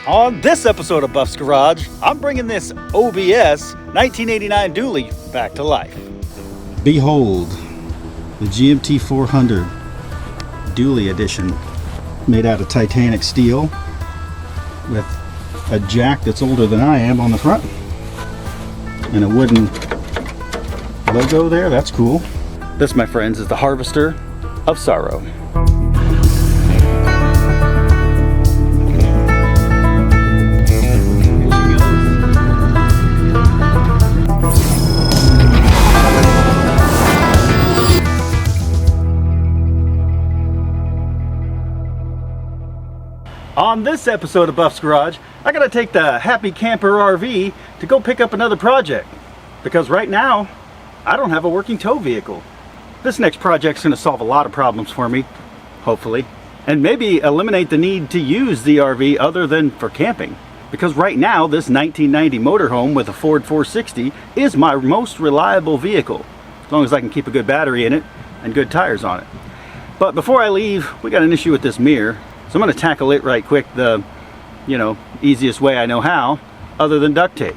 On this episode of Buff's Garage, I'm bringing this OBS 1989 dually back to life. Behold, the GMT 400 dually edition, made out of titanic steel with a jack that's older than I am on the front and a wooden logo there. That's cool. This, my friends, is the Harvester of Sorrow. On this episode of Buff's Garage, I gotta take the Happy Camper RV to go pick up another project, because right now I don't have a working tow vehicle. This next project's gonna solve a lot of problems for me, hopefully, and maybe eliminate the need to use the RV other than for camping. Because right now this 1990 motorhome with a Ford 460 is my most reliable vehicle, as long as I can keep a good battery in it and good tires on it. But before I leave, we got an issue with this mirror. So I'm going to tackle it right quick the, easiest way I know how, other than duct tape.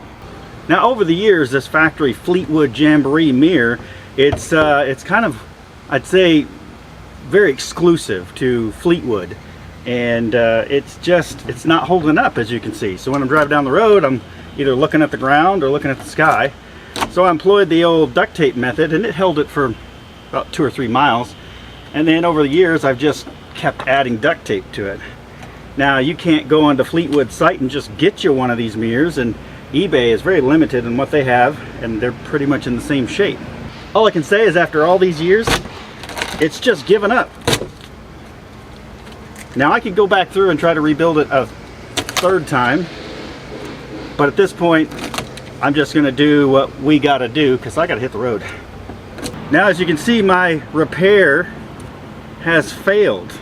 Now, over the years, this factory Fleetwood Jamboree mirror, it's kind of, I'd say, very exclusive to Fleetwood. And it's not holding up, as you can see. So when I'm driving down the road, I'm either looking at the ground or looking at the sky. So I employed the old duct tape method, and it held it for about 2 or 3 miles. And then over the years, I've just kept adding duct tape to it. Now, you can't go onto Fleetwood's site and just get you one of these mirrors, and eBay is very limited in what they have, and they're pretty much in the same shape. All I can say is after all these years, it's just given up. Now, I could go back through and try to rebuild it a third time, but at this point, I'm just going to do what we got to do, because I got to hit the road. Now, as you can see, my repair has failed.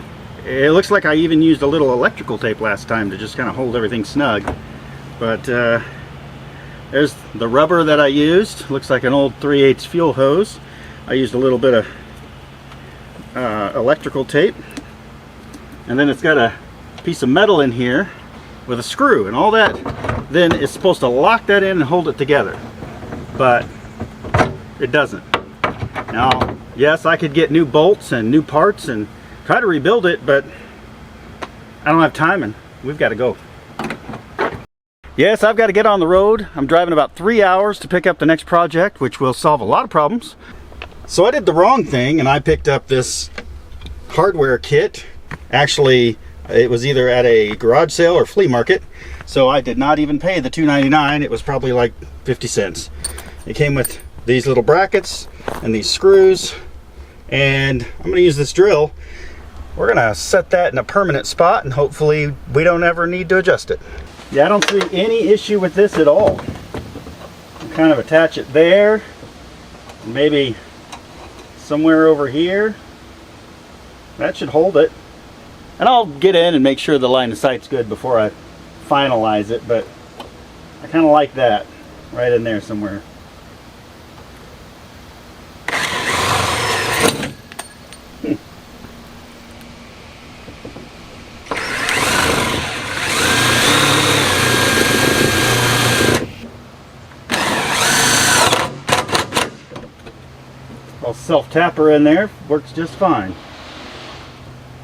It looks like I even used a little electrical tape last time to just kind of hold everything snug. But there's the rubber that I used. Looks like an old 3/8 fuel hose. I used a little bit of electrical tape. And then it's got a piece of metal in here with a screw. And all that then is supposed to lock that in and hold it together. But it doesn't. Now, yes, I could get new bolts and new parts and try to rebuild it, but I don't have time and we've got to go. Yes, I've got to get on the road. I'm driving about 3 hours to pick up the next project, which will solve a lot of problems. So I did the wrong thing and I picked up this hardware kit. Actually, it was either at a garage sale or flea market, so I did not even pay the $2.99. It was probably like 50 cents. It came with these little brackets and these screws, and I'm going to use this drill. We're going to set that in a permanent spot, and hopefully we don't ever need to adjust it. Yeah, I don't see any issue with this at all. I'll kind of attach it there, maybe somewhere over here. That should hold it. And I'll get in and make sure the line of sight's good before I finalize it, but I kind of like that right in there somewhere. Self-tapper in there works just fine.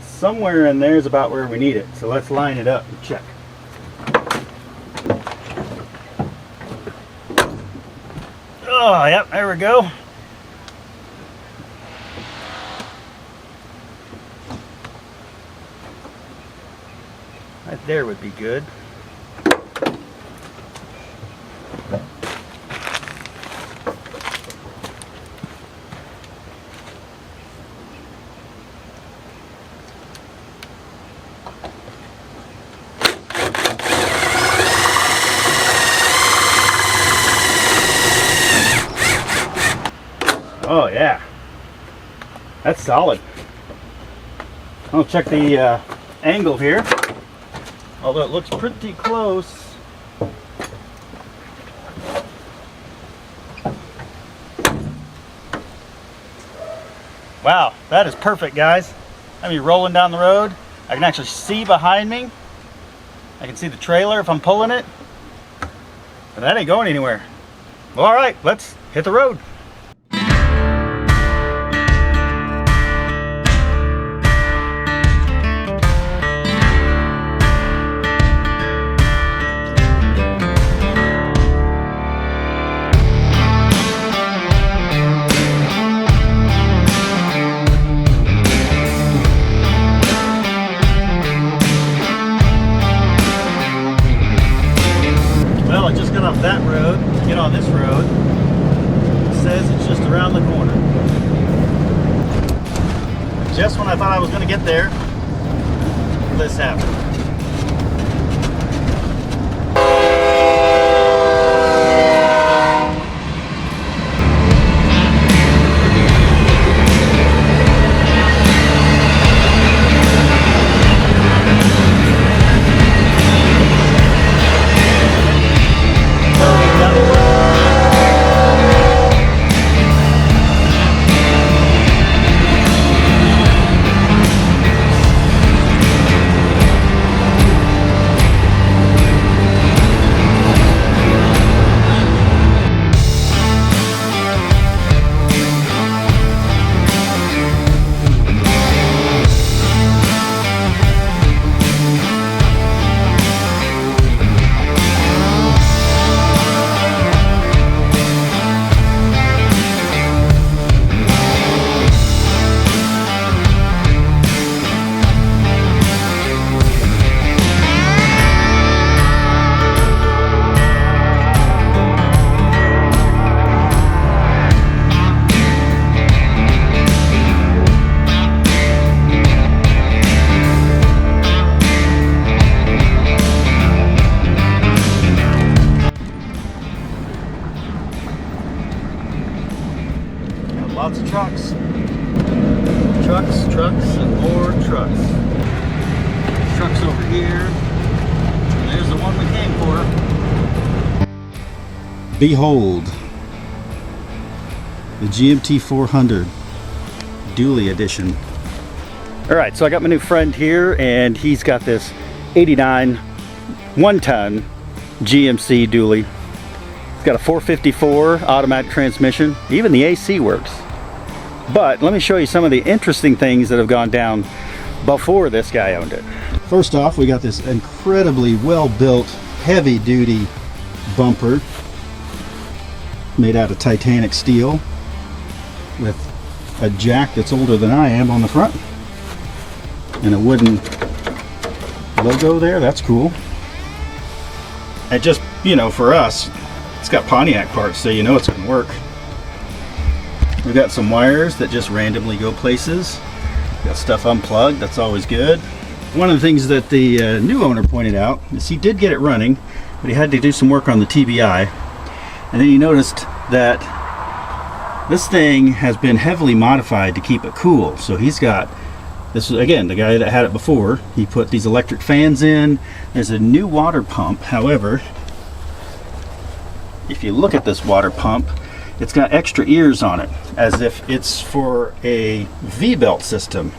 Somewhere in there is about where we need it, so let's line it up and check. Oh, yep, there we go. Right there would be good. Oh yeah, that's solid. I'll check the angle here, although it looks pretty close. Wow, that is perfect, guys. I'm rolling down the road. I can actually see behind me. I can see the trailer if I'm pulling it. But that ain't going anywhere. Well, all right, let's hit the road. Well, I just got off that road to get on this road. It says it's just around the corner. Just when I thought I was going to get there, this happened. Lots of trucks. Trucks, and more trucks. Trucks over here. And there's the one we came for. Behold, the GMT 400 dually edition. All right, so I got my new friend here, and he's got this 89 one-ton GMC dually. It's got a 454 automatic transmission. Even the AC works. But let me show you some of the interesting things that have gone down before this guy owned it. First off, we got this incredibly well-built, heavy-duty bumper made out of titanic steel with a jack that's older than I am on the front and a wooden logo there. That's cool. And just, you know, for us, it's got Pontiac parts, so you know it's going to work. We've got some wires that just randomly go places. Got stuff unplugged, that's always good. One of the things that the new owner pointed out is he did get it running, but he had to do some work on the TBI. And then he noticed that this thing has been heavily modified to keep it cool. So he's got, this is again, the guy that had it before, he put these electric fans in. There's a new water pump. However, if you look at this water pump, it's got extra ears on it, as if it's for a V-belt system.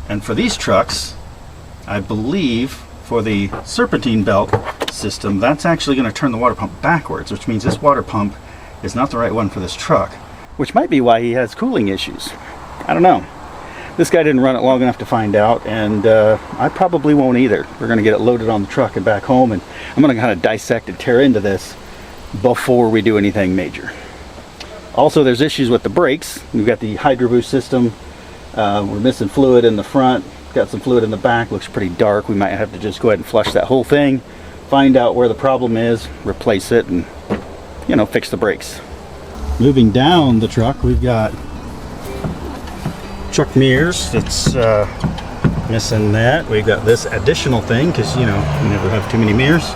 And for these trucks, I believe for the serpentine belt system, that's actually going to turn the water pump backwards, which means this water pump is not the right one for this truck. Which might be why he has cooling issues. I don't know. This guy didn't run it long enough to find out, and I probably won't either. We're going to get it loaded on the truck and back home, and I'm going to kind of dissect and tear into this before we do anything major. Also, there's issues with the brakes. We've got the Hydro Boost system. We're missing fluid in the front. Got some fluid in the back. Looks pretty dark. We might have to just go ahead and flush that whole thing, find out where the problem is, replace it, and, you know, fix the brakes. Moving down the truck, we've got truck mirrors. It's missing that. We've got this additional thing because, you know, you never have too many mirrors.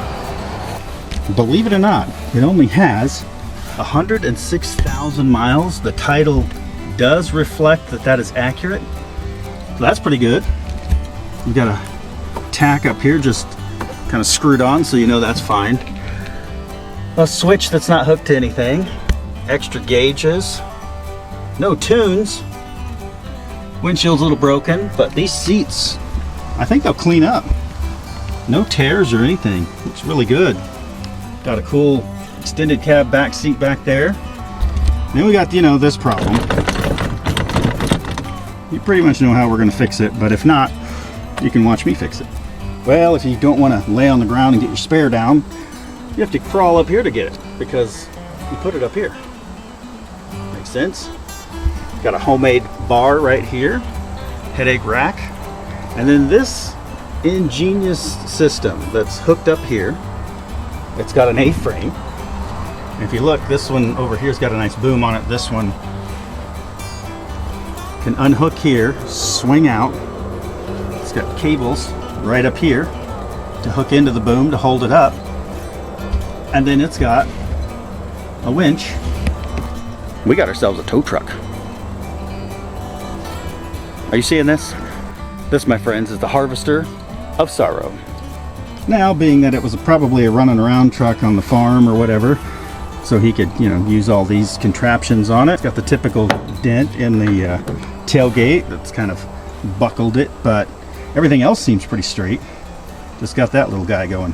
Believe it or not, it only has 106,000 miles. The title does reflect that that is accurate. So that's pretty good. We've got a tack up here just kind of screwed on, so you know that's fine. A switch that's not hooked to anything. Extra gauges. No tunes. Windshield's a little broken, but these seats, I think they'll clean up. No tears or anything. Looks really good. Got a cool extended cab back seat back there. Then we got, you know, this problem. You pretty much know how we're going to fix it, but if not, you can watch me fix it. Well, if you don't want to lay on the ground and get your spare down, you have to crawl up here to get it, because you put it up here. Makes sense? Got a homemade bar right here, headache rack, and then this ingenious system that's hooked up here. It's got an A-frame. If you look, this one over here's got a nice boom on it. This one can unhook here, swing out. It's got cables right up here to hook into the boom to hold it up. And then it's got a winch. We got ourselves a tow truck. Are you seeing this? This, my friends, is the harvester of sorrow. Now, being that it was probably a running around truck on the farm or whatever, so he could, you know, use all these contraptions on it. It's got the typical dent in the tailgate that's kind of buckled it, but everything else seems pretty straight. Just got that little guy going.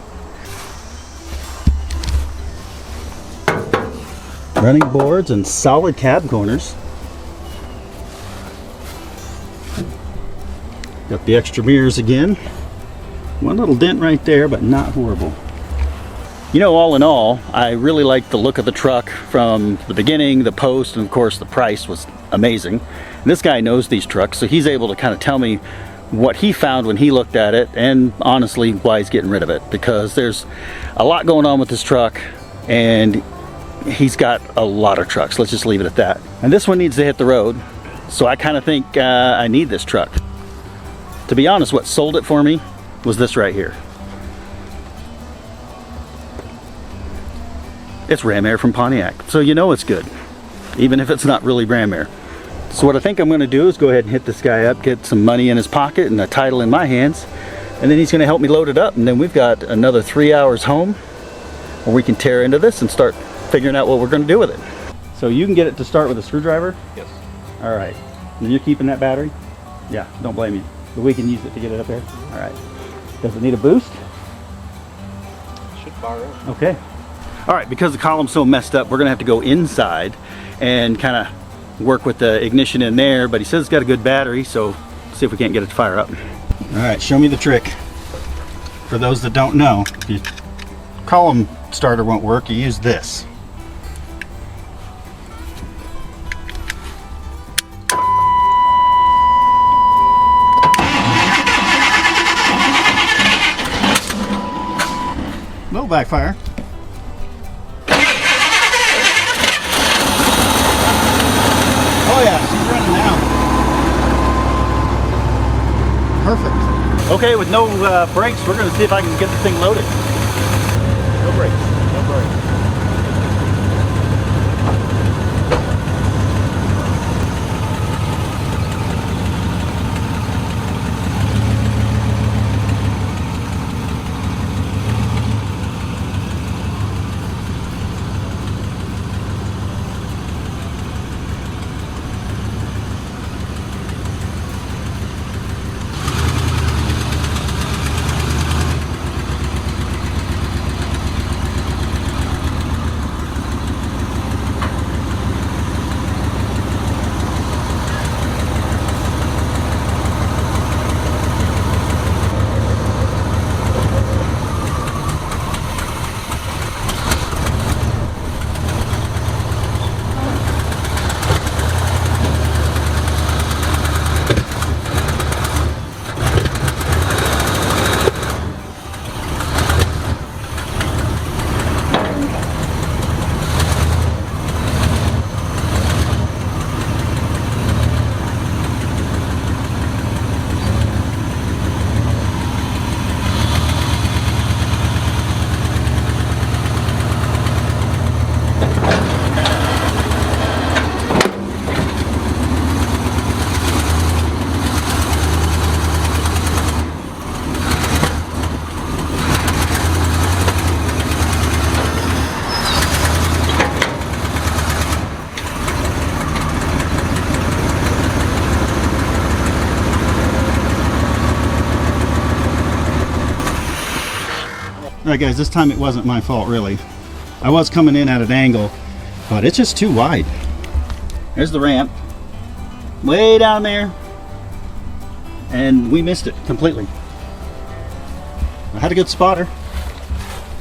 Running boards and solid cab corners. Got the extra mirrors again. One little dent right there, but not horrible. You know, all in all, I really like the look of the truck from the beginning, the post, and of course the price was amazing. And this guy knows these trucks, so he's able to kind of tell me what he found when he looked at it, and honestly why he's getting rid of it, because there's a lot going on with this truck and he's got a lot of trucks. Let's just leave it at that. And this one needs to hit the road, so I kind of think I need this truck. To be honest, what sold it for me was this right here. It's ram air from Pontiac, so you know it's good, even if it's not really ram air. So what I think I'm going to do is go ahead and hit this guy up, get some money in his pocket and a title in my hands, and then he's going to help me load it up, and then we've got another 3 hours home where we can tear into this and start figuring out what we're going to do with it. So you can get it to start with a screwdriver? Yes. All right. And you're keeping that battery? Yeah, don't blame you. But we can use it to get it up there? All right. Does it need a boost? Should fire up. Okay. All right, because the column's so messed up, we're gonna have to go inside and kind of work with the ignition in there, but he says it's got a good battery, so see if we can't get it to fire up. All right, show me the trick. For those that don't know, if your column starter won't work, you use this. No backfire. Oh yeah, she's running now. Perfect. Okay, with no brakes, we're going to see if I can get the thing loaded. No brakes. No brakes. Alright guys, this time it wasn't my fault really. I was coming in at an angle, but it's just too wide. There's the ramp. Way down there. And we missed it completely. I had a good spotter.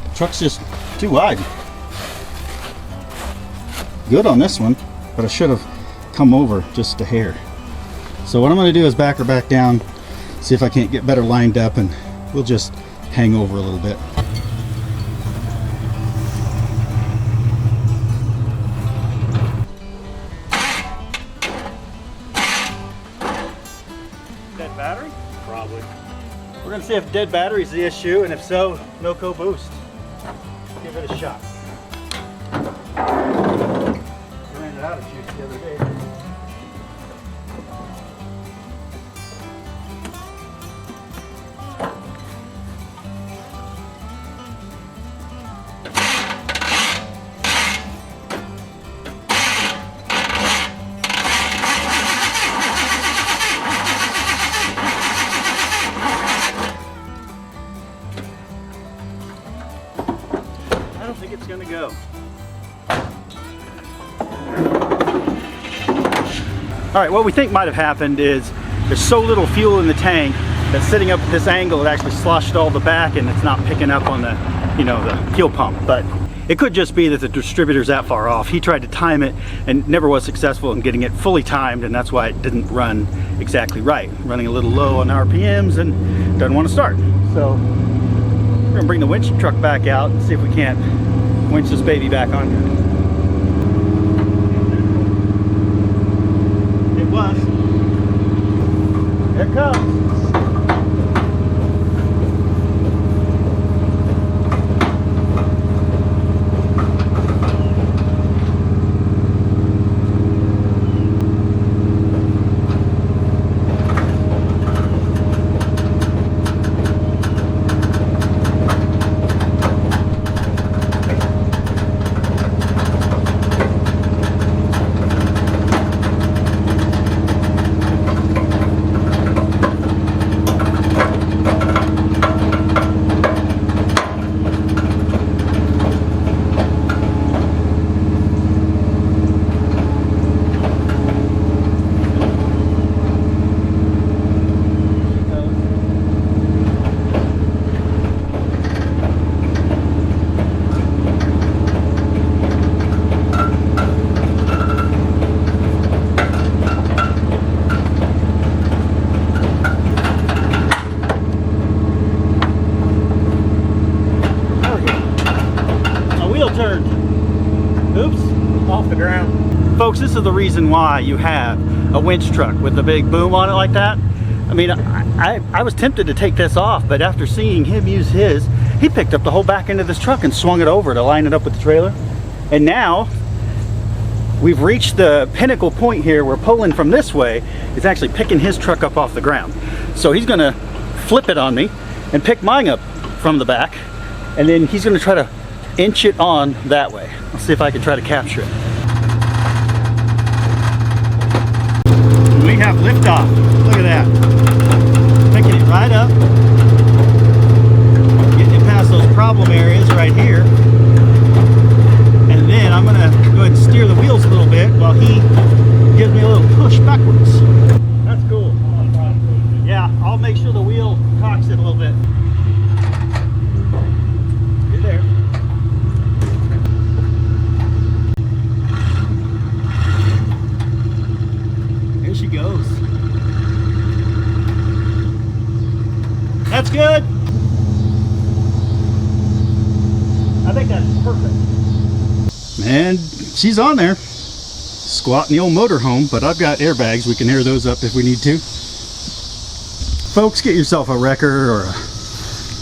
The truck's just too wide. Good on this one, but I should have come over just a hair. So what I'm going to do is back her back down, see if I can't get better lined up, and we'll just hang over a little bit. Dead battery? Probably. We're going to see if dead battery is the issue, and if so, no co-boost. Give it a shot. I ran it out of juice the other day. I don't think it's going to go. Alright, what we think might have happened is there's so little fuel in the tank that sitting up at this angle it actually sloshed all the back and it's not picking up on the, you know, the fuel pump. But it could just be that the distributor's that far off. He tried to time it and never was successful in getting it fully timed, and that's why it didn't run exactly right. Running a little low on RPMs and doesn't want to start. So we're going to bring the winch truck back out and see if we can't winch this baby back on. It was. Here it comes. Folks, this is the reason why you have a winch truck with a big boom on it like that. I mean, I was tempted to take this off, but after seeing him use his, he picked up the whole back end of this truck and swung it over to line it up with the trailer. And now we've reached the pinnacle point here where pulling from this way is actually picking his truck up off the ground. So he's gonna flip it on me and pick mine up from the back, and then he's gonna try to inch it on that way. Let's see if I can try to capture it. We have liftoff. Look at that. Picking it right up. Getting it past those problem areas right here. And then I'm going to go ahead and steer the wheels a little bit while he gives me a little push backwards. That's cool. Yeah, I'll make sure the wheel cocks it a little bit. You're there. There she goes. That's good. I think that's perfect. And she's on there. Squatting the old motorhome, but I've got airbags. We can air those up if we need to. Folks, get yourself a wrecker or a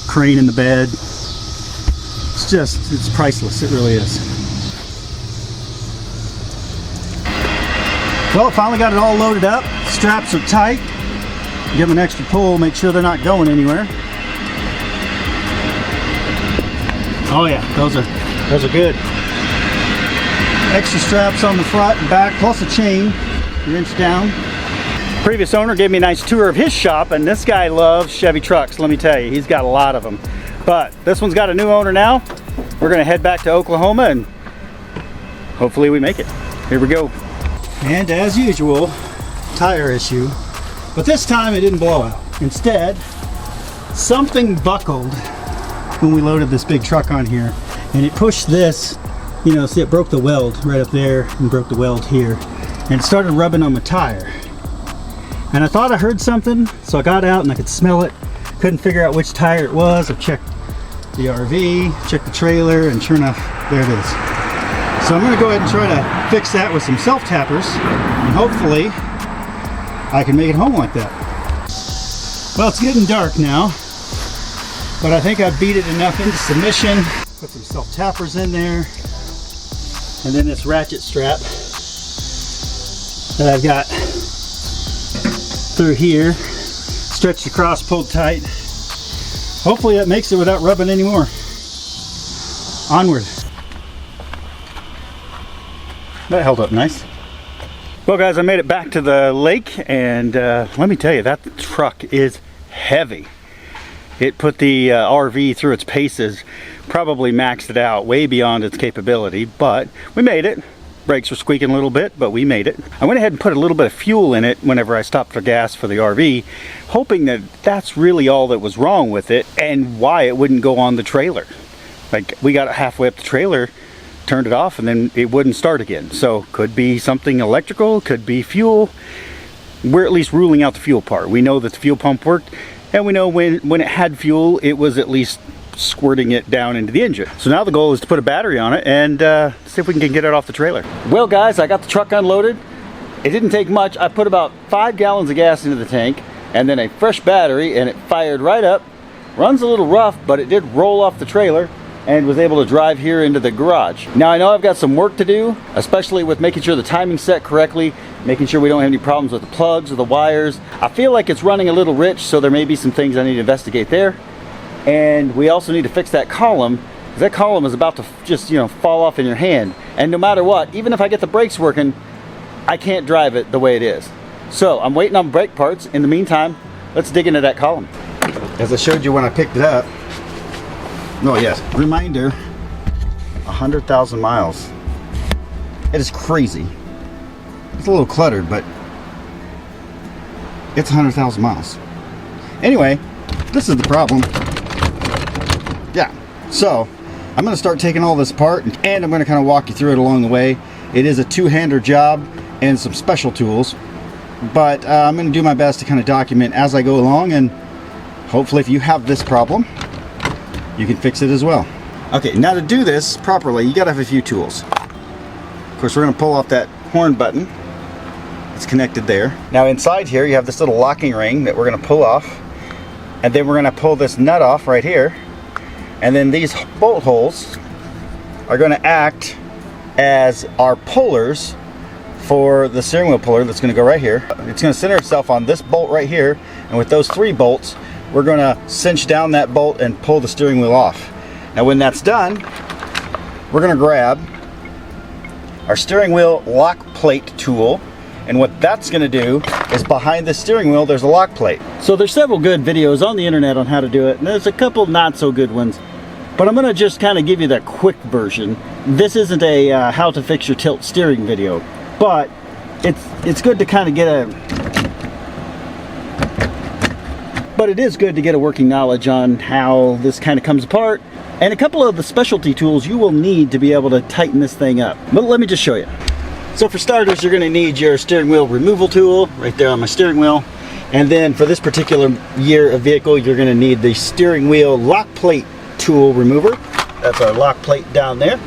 crane in the bed. It's priceless. It really is. Well, finally got it all loaded up. Straps are tight. Give them an extra pull, make sure they're not going anywhere. Oh yeah, those are good. Extra straps on the front and back, plus a chain, wrench down. Previous owner gave me a nice tour of his shop, and this guy loves Chevy trucks, let me tell you. He's got a lot of them. But this one's got a new owner now. We're gonna head back to Oklahoma and hopefully we make it. Here we go. And as usual, tire issue. But this time it didn't blow out. Instead, something buckled when we loaded this big truck on here. And it pushed this, you know, see it broke the weld right up there and broke the weld here. And it started rubbing on the tire. And I thought I heard something, so I got out and I could smell it. Couldn't figure out which tire it was. I checked the RV, checked the trailer, and sure enough, there it is. So I'm gonna go ahead and try to fix that with some self-tappers, and hopefully I can make it home like that. Well, it's getting dark now, but I think I beat it enough into submission. Put some self-tappers in there, and then this ratchet strap that I've got through here, stretched across, pulled tight. Hopefully that makes it without rubbing anymore. Onward. That held up nice. Well guys, I made it back to the lake, and let me tell you, that truck is heavy. It put the RV through its paces, probably maxed it out way beyond its capability, but we made it. Brakes were squeaking a little bit, but we made it. I went ahead and put a little bit of fuel in it whenever I stopped for gas for the RV, hoping that that's really all that was wrong with it and why it wouldn't go on the trailer. Like, we got halfway up the trailer, turned it off, and then it wouldn't start again. So could be something electrical, could be fuel. We're at least ruling out the fuel part. We know that the fuel pump worked, and we know when it had fuel, it was at least squirting it down into the engine. So now the goal is to put a battery on it and see if we can get it off the trailer. Well guys, I got the truck unloaded. It didn't take much. I put about 5 gallons of gas into the tank and then a fresh battery, and it fired right up. Runs a little rough, but it did roll off the trailer and was able to drive here into the garage. Now I know I've got some work to do, especially with making sure the timing's set correctly, making sure we don't have any problems with the plugs or the wires. I feel like it's running a little rich, so there may be some things I need to investigate there. And we also need to fix that column, because that column is about to just, you know, fall off in your hand. And no matter what, even if I get the brakes working, I can't drive it the way it is. So I'm waiting on brake parts. In the meantime, let's dig into that column. As I showed you when I picked it up, oh yes, reminder, 100,000 miles. It is crazy. It's a little cluttered, but it's 100,000 miles. Anyway, this is the problem. Yeah, so I'm going to start taking all this apart, and I'm going to kind of walk you through it along the way. It is a two-hander job and some special tools, but I'm going to do my best to kind of document as I go along, and hopefully if you have this problem, you can fix it as well. Okay, now to do this properly, you got to have a few tools. Of course, we're going to pull off that horn button. It's connected there. Now inside here, you have this little locking ring that we're going to pull off, and then we're going to pull this nut off right here. And then these bolt holes are going to act as our pullers for the steering wheel puller that's going to go right here. It's going to center itself on this bolt right here, and with those 3 bolts, we're going to cinch down that bolt and pull the steering wheel off. Now when that's done, we're going to grab our steering wheel lock plate tool, and what that's going to do is behind the steering wheel there's a lock plate. So there's several good videos on the internet on how to do it, and there's a couple not so good ones, but I'm going to just kind of give you the quick version. This isn't a how to fix your tilt steering video, but it's good to kind of get it is good to get a working knowledge on how this kind of comes apart, and a couple of the specialty tools you will need to be able to tighten this thing up. But let me just show you. So for starters, you're going to need your steering wheel removal tool right there on my steering wheel. And then for this particular year of vehicle, you're going to need the steering wheel lock plate tool remover. That's our lock plate down there.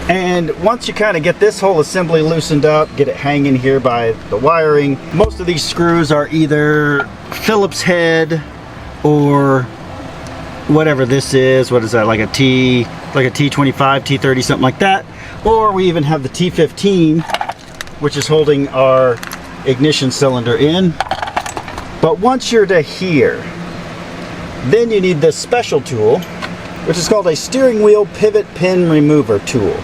And once you kind of get this whole assembly loosened up, get it hanging here by the wiring, most of these screws are either Phillips head or whatever this is. What is that, like a T25, T30, something like that. Or we even have the T15, which is holding our ignition cylinder in. But once you're to here, then you need this special tool, which is called a steering wheel pivot pin remover tool.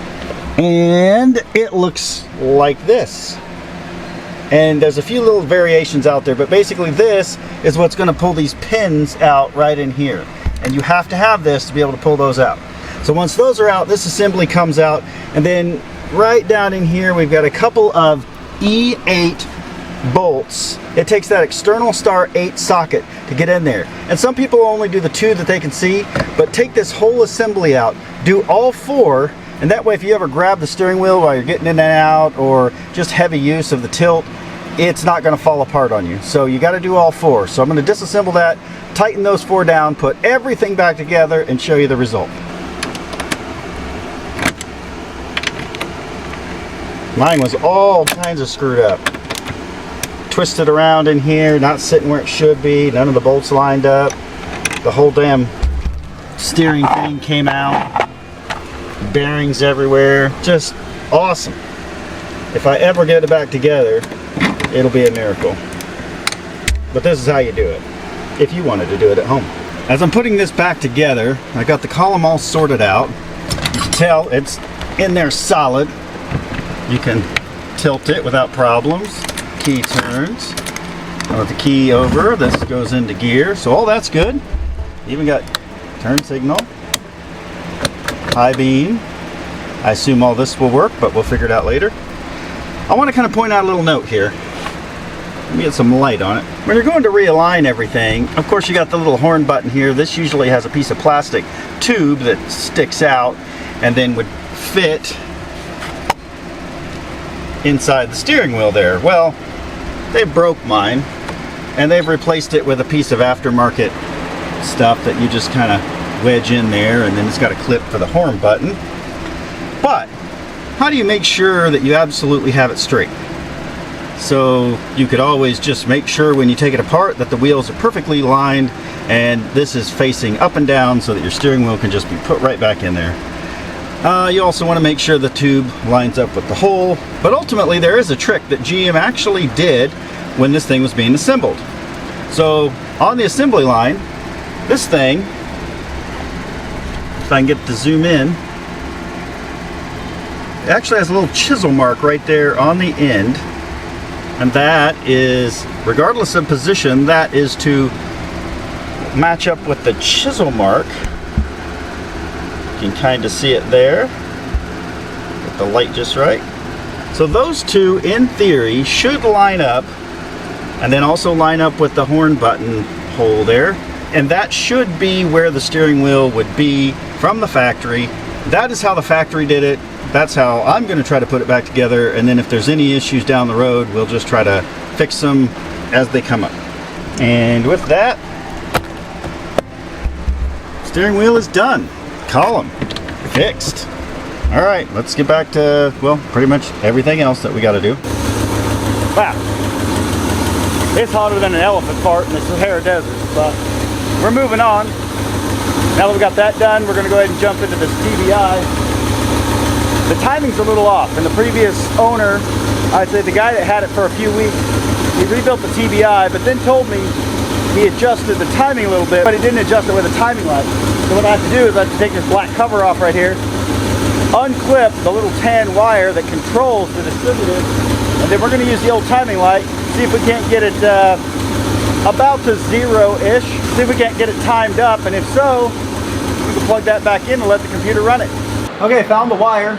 And it looks like this. And there's a few little variations out there, but basically this is what's going to pull these pins out right in here. and you have to have this to be able to pull those out. So once those are out, this assembly comes out, and then right down in here we've got a couple of E8 bolts. It takes that external star 8 socket to get in there, and some people only do the 2 that they can see, but take this whole assembly out, do all 4, and that way if you ever grab the steering wheel while you're getting in and out, or just heavy use of the tilt, it's not going to fall apart on you. So you got to do all 4. So I'm going to disassemble that, tighten those 4 down, put everything back together, and show you the result. Mine was all kinds of screwed up. Twisted around in here, not sitting where it should be, none of the bolts lined up. The whole damn steering thing came out. Bearings everywhere. Just awesome. If I ever get it back together, it'll be a miracle. But this is how you do it, if you wanted to do it at home. As I'm putting this back together, I got the column all sorted out. You can tell it's in there solid. You can tilt it without problems. Key turns. I put the key over, this goes into gear, so all that's good. Even got turn signal, high beam. I assume all this will work, but we'll figure it out later. I want to kind of point out a little note here. Let me get some light on it. When you're going to realign everything, of course you got the little horn button here. This usually has a piece of plastic tube that sticks out and then would fit inside the steering wheel there. Well, they broke mine, and they've replaced it with a piece of aftermarket stuff that you just kind of wedge in there, and then it's got a clip for the horn button. But how do you make sure that you absolutely have it straight? So you could always just make sure when you take it apart that the wheels are perfectly lined and this is facing up and down so that your steering wheel can just be put right back in there. You also want to make sure the tube lines up with the hole, but ultimately there is a trick that GM actually did when this thing was being assembled. So on the assembly line, this thing, if I can get to zoom in, it actually has a little chisel mark right there on the end, and that is, regardless of position, that is to match up with the chisel mark. You can kind of see it there. Get the light just right. So those two, in theory, should line up, and then also line up with the horn button hole there. And that should be where the steering wheel would be from the factory. That is how the factory did it. That's how I'm going to try to put it back together. And then if there's any issues down the road, we'll just try to fix them as they come up. And with that, steering wheel is done. Column fixed. All right, let's get back to, well, pretty much everything else that we got to do. Wow, it's hotter than an elephant fart in the Sahara Desert, but we're moving on. Now that we got that done, we're going to go ahead and jump into this TBI. The timing's a little off. And the previous owner, I'd say the guy that had it for a few weeks, he rebuilt the TBI, but then told me he adjusted the timing a little bit, but he didn't adjust it with a timing light. So what I have to do is I have to take this black cover off right here, unclip the little tan wire that controls the distributor, and then we're going to use the old timing light, see if we can't get it about to 0-ish, see if we can't get it timed up, and if so, we can plug that back in and let the computer run it. Okay, found the wire.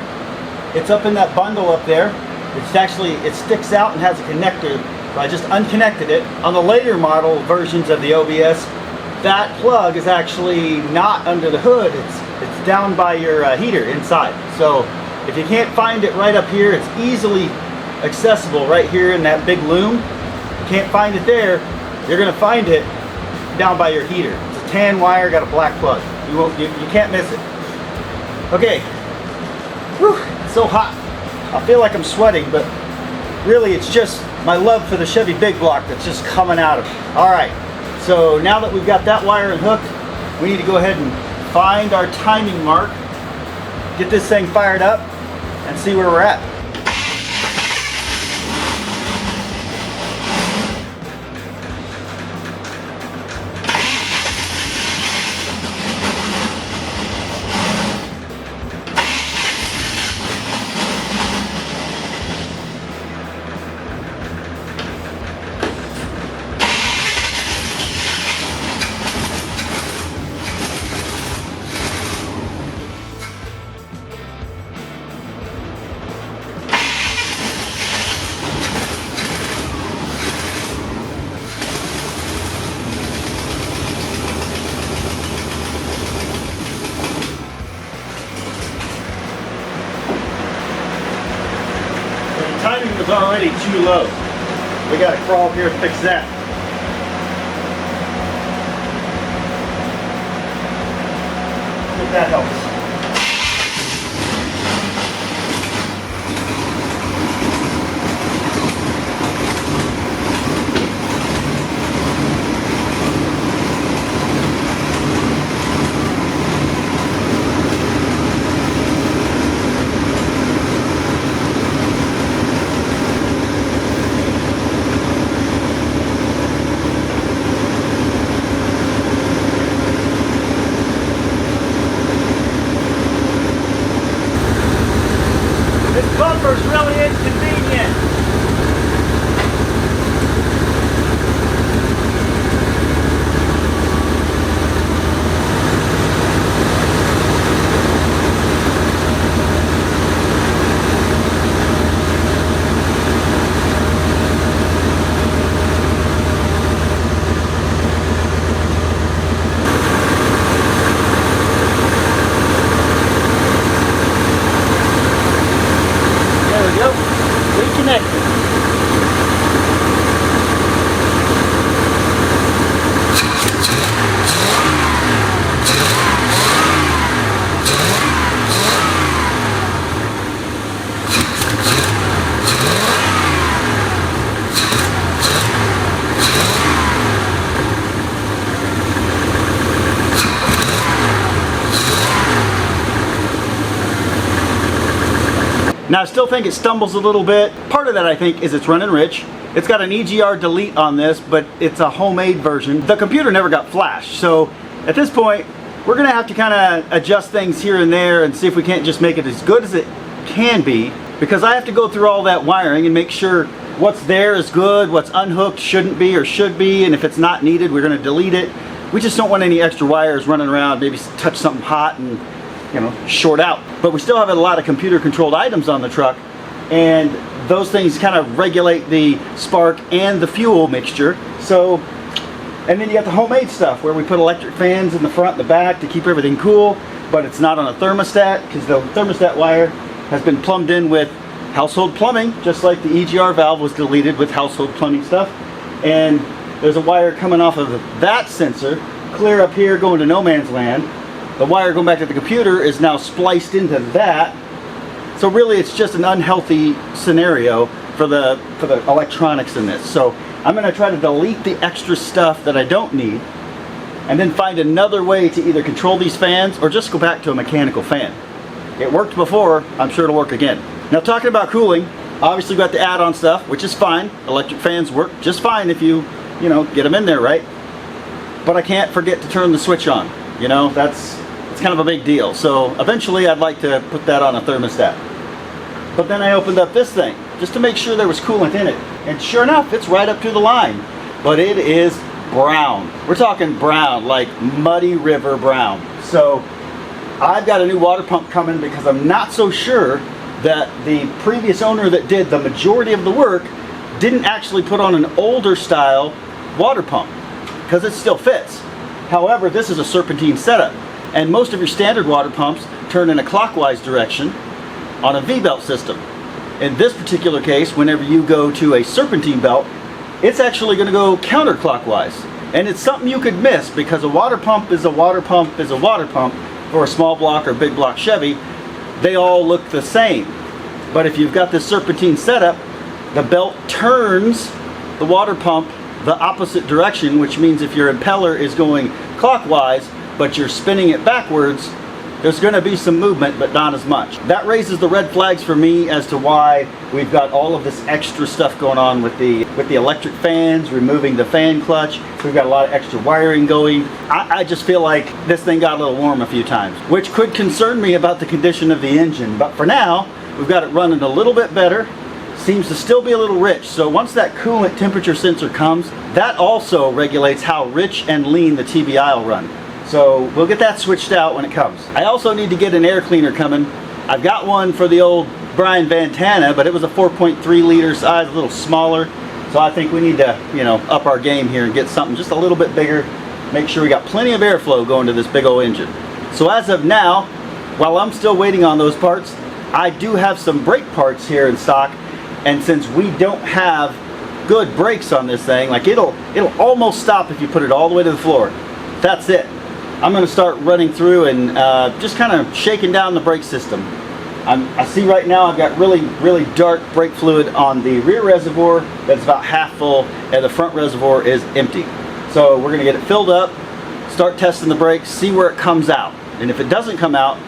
It's up in that bundle up there. It's actually, it sticks out and has a connector. So I just unconnected it. On the later model versions of the OBS, that plug is actually not under the hood. It's down by your heater inside. So if you can't find it right up here, it's easily accessible right here in that big loom. If you can't find it there, you're going to find it down by your heater. It's a tan wire, got a black plug. You can't miss it. Okay. Whew, it's so hot. I feel like I'm sweating, but really it's just my love for the Chevy Big Block that's just coming out of it. All right, so now that we've got that wire unhooked, we need to go ahead and find our timing mark, get this thing fired up, and see where we're at. pressure's already too low. We gotta crawl here and fix that. If that helps. Bumper's really inconvenient. Now I still think it stumbles a little bit. Part of that I think is it's running rich. It's got an EGR delete on this, but it's a homemade version. The computer never got flashed, so at this point we're gonna have to kind of adjust things here and there and see if we can't just make it as good as it can be, because I have to go through all that wiring and make sure what's there is good, what's unhooked shouldn't be or should be, and if it's not needed we're gonna delete it. We just don't want any extra wires running around, maybe touch something hot and short out. But we still have a lot of computer controlled items on the truck, and those things kind of regulate the spark and the fuel mixture. So, and then you got the homemade stuff where we put electric fans in the front and the back to keep everything cool, but it's not on a thermostat because the thermostat wire has been plumbed in with household plumbing, just like the EGR valve was deleted with household plumbing stuff. And there's a wire coming off of that sensor clear up here going to no man's land. The wire going back to the computer is now spliced into that. So really it's just an unhealthy scenario for the electronics in this. So I'm going to try to delete the extra stuff that I don't need and then find another way to either control these fans or just go back to a mechanical fan. It worked before, I'm sure it'll work again. Now talking about cooling, obviously got the add-on stuff, which is fine. Electric fans work just fine if you get them in there right. But I can't forget to turn the switch on. It's kind of a big deal. So eventually I'd like to put that on a thermostat. But then I opened up this thing just to make sure there was coolant in it. And sure enough, it's right up to the line. But it is brown. We're talking brown, like muddy river brown. So I've got a new water pump coming because I'm not so sure that the previous owner that did the majority of the work didn't actually put on an older style water pump, because it still fits. However, this is a serpentine setup. And most of your standard water pumps turn in a clockwise direction on a V-belt system. In this particular case, whenever you go to a serpentine belt, it's actually going to go counterclockwise. And it's something you could miss because a water pump is a water pump is a water pump for a small block or big block Chevy. They all look the same. But if you've got this serpentine setup, the belt turns the water pump the opposite direction, which means if your impeller is going clockwise, but you're spinning it backwards, there's going to be some movement, but not as much. That raises the red flags for me as to why we've got all of this extra stuff going on with the electric fans, removing the fan clutch. We've got a lot of extra wiring going. I just feel like this thing got a little warm a few times, which could concern me about the condition of the engine. But for now, we've got it running a little bit better. Seems to still be a little rich. So once that coolant temperature sensor comes, that also regulates how rich and lean the TBI will run. So we'll get that switched out when it comes. I also need to get an air cleaner coming. I've got one for the old Brian Vantana, but it was a 4.3 liter size, a little smaller. So I think we need to, up our game here and get something just a little bit bigger. Make sure we got plenty of airflow going to this big old engine. So as of now, while I'm still waiting on those parts, I do have some brake parts here in stock. And since we don't have good brakes on this thing, like it'll almost stop if you put it all the way to the floor. That's it. I'm going to start running through and just kind of shaking down the brake system. I see right now I've got really dark brake fluid on the rear reservoir that's about half full, and the front reservoir is empty. So we're going to get it filled up, start testing the brakes, see where it comes out. And if it doesn't come out,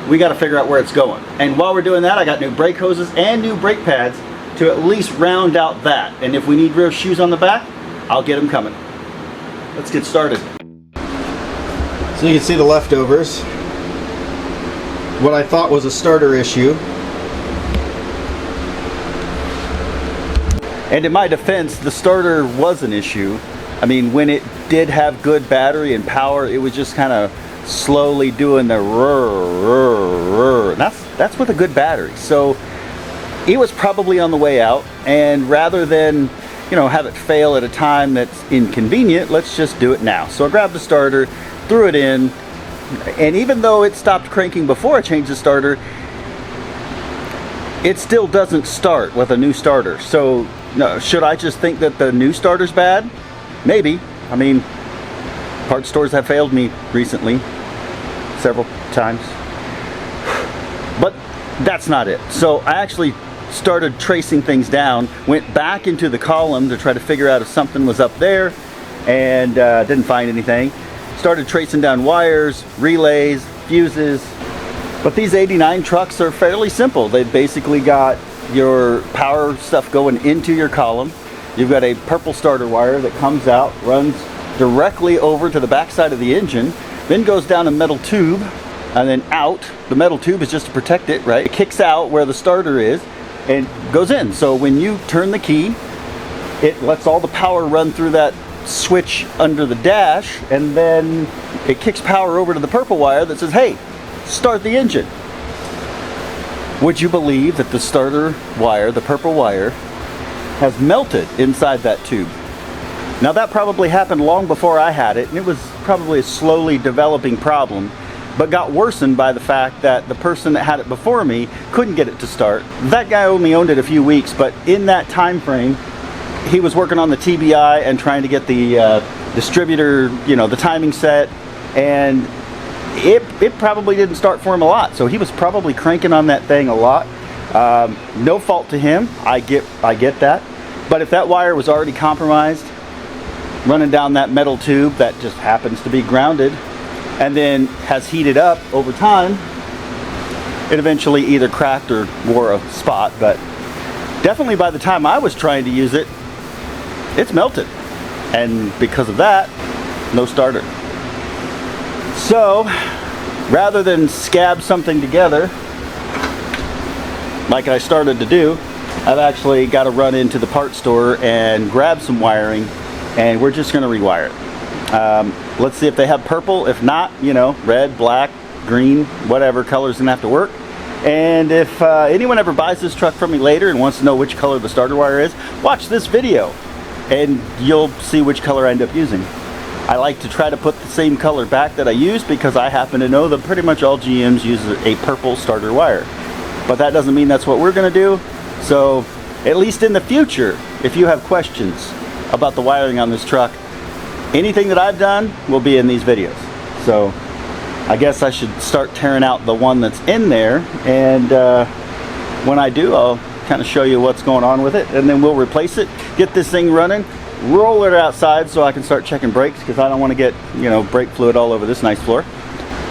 we got to figure out where it's going. And while we're doing that, I got new brake hoses and new brake pads to at least round out that. And if we need rear shoes on the back, I'll get them coming. Let's get started. So you can see the leftovers. What I thought was a starter issue. And in my defense, the starter was an issue. I mean, when it did have good battery and power, it was just kind of slowly doing the rrr. That's with a good battery. So it was probably on the way out, and rather than, you know, have it fail at a time that's inconvenient, let's just do it now. So I grabbed the starter, threw it in, and even though it stopped cranking before I changed the starter, it still doesn't start with a new starter. So no, should I just think that the new starter's bad? Maybe. I mean, parts stores have failed me recently, several times. But that's not it. So I actually started tracing things down, went back into the column to try to figure out if something was up there, and didn't find anything. Started tracing down wires, relays, fuses. But these 89 trucks are fairly simple. They've basically got your power stuff going into your column. You've got a purple starter wire that comes out, runs directly over to the back side of the engine, then goes down a metal tube, and then out. The metal tube is just to protect it, right? It kicks out where the starter is and goes in. So when you turn the key, it lets all the power run through that switch under the dash, and then it kicks power over to the purple wire that says, hey, start the engine. Would you believe that the starter wire, the purple wire, has melted inside that tube? Now that probably happened long before I had it, and it was probably a slowly developing problem, but got worsened by the fact that the person that had it before me couldn't get it to start. That guy only owned it a few weeks, but in that time frame, he was working on the TBI and trying to get the distributor, you know, the timing set, and it probably didn't start for him a lot. So he was probably cranking on that thing a lot. No fault to him. I get that. But if that wire was already compromised, running down that metal tube that just happens to be grounded, and then has heated up over time, it eventually either cracked or wore a spot. But definitely by the time I was trying to use it, it's melted, and because of that, no starter. So rather than scab something together like I started to do, I've actually got to run into the parts store and grab some wiring, and we're just going to rewire it. Let's see if they have purple. If not, you know, red, black, green, whatever color's gonna have to work. And if anyone ever buys this truck from me later and wants to know which color the starter wire is, watch this video and you'll see which color I end up using. I like to try to put the same color back that I used because I happen to know that pretty much all GMs use a purple starter wire. But that doesn't mean that's what we're gonna do. So at least in the future, if you have questions about the wiring on this truck, anything that I've done will be in these videos. So I guess I should start tearing out the one that's in there, and when I do, I'll kind of show you what's going on with it, and then we'll replace it, get this thing running, roll it outside so I can start checking brakes, because I don't want to get, you know, brake fluid all over this nice floor.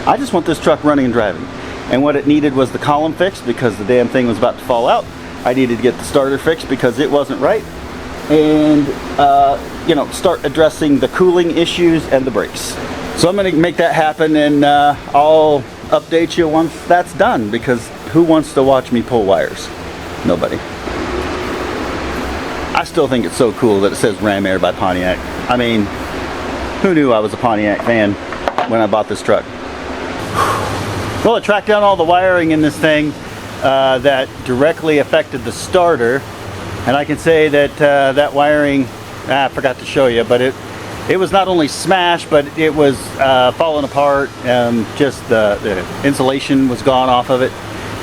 I just want this truck running and driving. And what it needed was the column fixed because the damn thing was about to fall out. I needed to get the starter fixed because it wasn't right, and you know, start addressing the cooling issues and the brakes. So I'm going to make that happen, and I'll update you once that's done, because who wants to watch me pull wires? Nobody. I still think it's so cool that it says Ram Air by Pontiac. I mean, who knew I was a Pontiac fan when I bought this truck? Well, I tracked down all the wiring in this thing that directly affected the starter, and I can say that that wiring, I forgot to show you, but it was not only smashed, but it was falling apart. Just the insulation was gone off of it,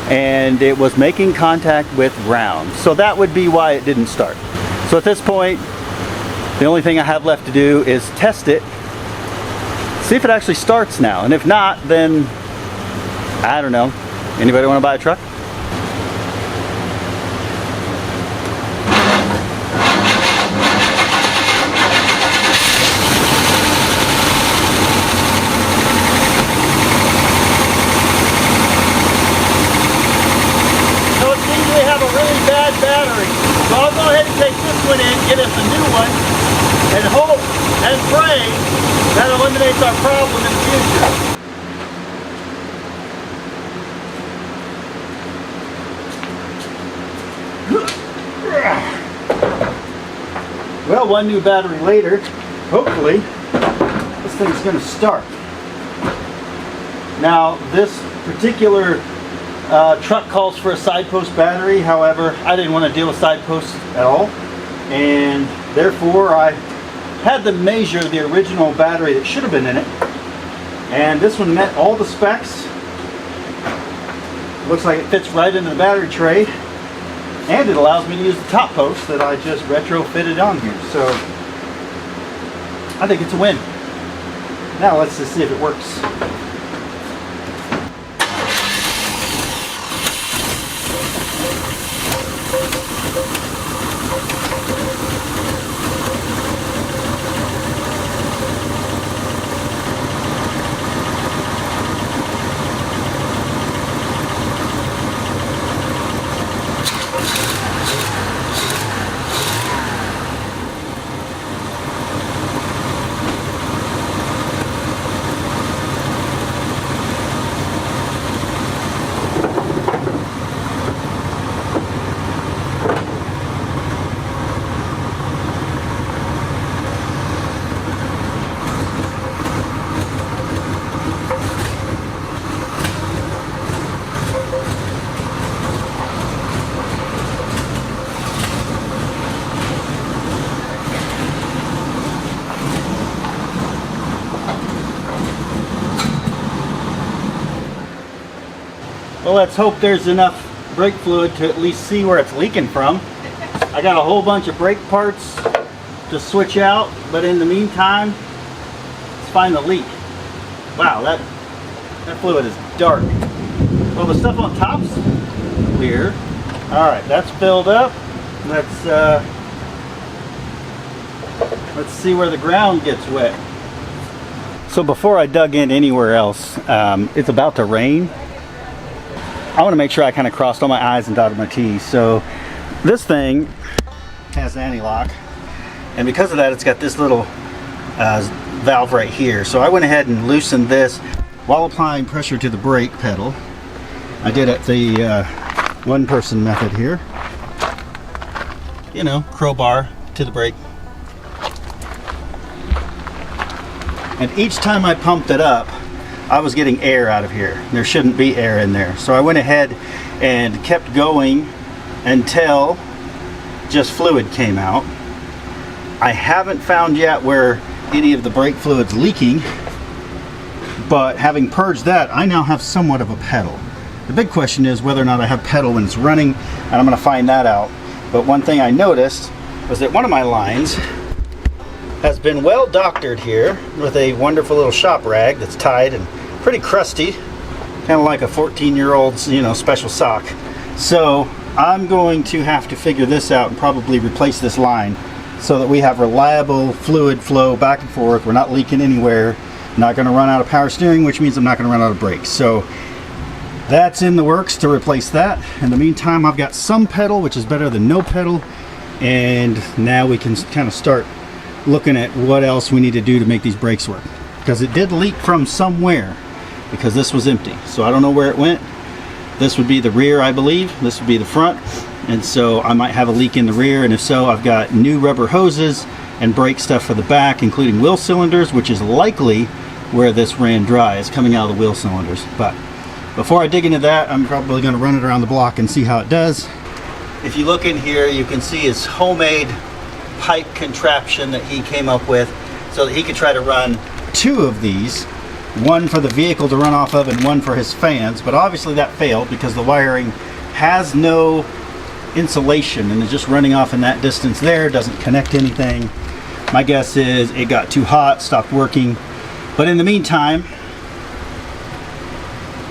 and it was making contact with ground. So that would be why it didn't start. So at this point, the only thing I have left to do is test it, see if it actually starts now. And if not, then I don't know. Anybody want to buy a truck? Battery. So I'll go ahead and take this one in, get us a new one, and hope and pray that eliminates our problem in the future. Well, one new battery later, hopefully this thing's going to start. Now, this particular truck calls for a side post battery. However, I didn't want to deal with side posts at all, and therefore I had to measure the original battery that should have been in it, and this one met all the specs. Looks like it fits right into the battery tray, and it allows me to use the top post that I just retrofitted on here. So I think it's a win. Now let's just see if it works. Well, let's hope there's enough brake fluid to at least see where it's leaking from. I got a whole bunch of brake parts to switch out, but in the meantime, let's find the leak. Wow, that fluid is dark. Well, the stuff on top's clear. All right, that's filled up. Let's see where the ground gets wet. So before I dug in anywhere else, it's about to rain. I want to make sure I kind of crossed all my I's and dotted my T's. So this thing has anti-lock, and because of that, it's got this little valve right here. So I went ahead and loosened this while applying pressure to the brake pedal. I did it the one-person method here. You know, crowbar to the brake. And each time I pumped it up, I was getting air out of here. There shouldn't be air in there. So I went ahead and kept going until just fluid came out. I haven't found yet where any of the brake fluid's leaking, but having purged that, I now have somewhat of a pedal. The big question is whether or not I have pedal when it's running, and I'm gonna find that out. But one thing I noticed was that one of my lines has been well doctored here with a wonderful little shop rag that's tied and pretty crusty, kind of like a 14-year-old's, you know, special sock. So I'm going to have to figure this out and probably replace this line so that we have reliable fluid flow back and forth. We're not leaking anywhere. Not going to run out of power steering, which means I'm not going to run out of brakes. So that's in the works to replace that. In the meantime, I've got some pedal, which is better than no pedal, and now we can kind of start looking at what else we need to do to make these brakes work, because it did leak from somewhere, because this was empty. So I don't know where it went. This would be the rear, I believe. This would be the front, and so I might have a leak in the rear, and if so, I've got new rubber hoses and brake stuff for the back, including wheel cylinders, which is likely where this ran dry, is coming out of the wheel cylinders. But before I dig into that, I'm probably going to run it around the block and see how it does. If you look in here, you can see his homemade pipe contraption that he came up with so that he could try to run two of these one for the vehicle to run off of and one for his fans, but obviously that failed because the wiring has no insulation and is just running off in that distance there, doesn't connect to anything. My guess is it got too hot, stopped working. But in the meantime,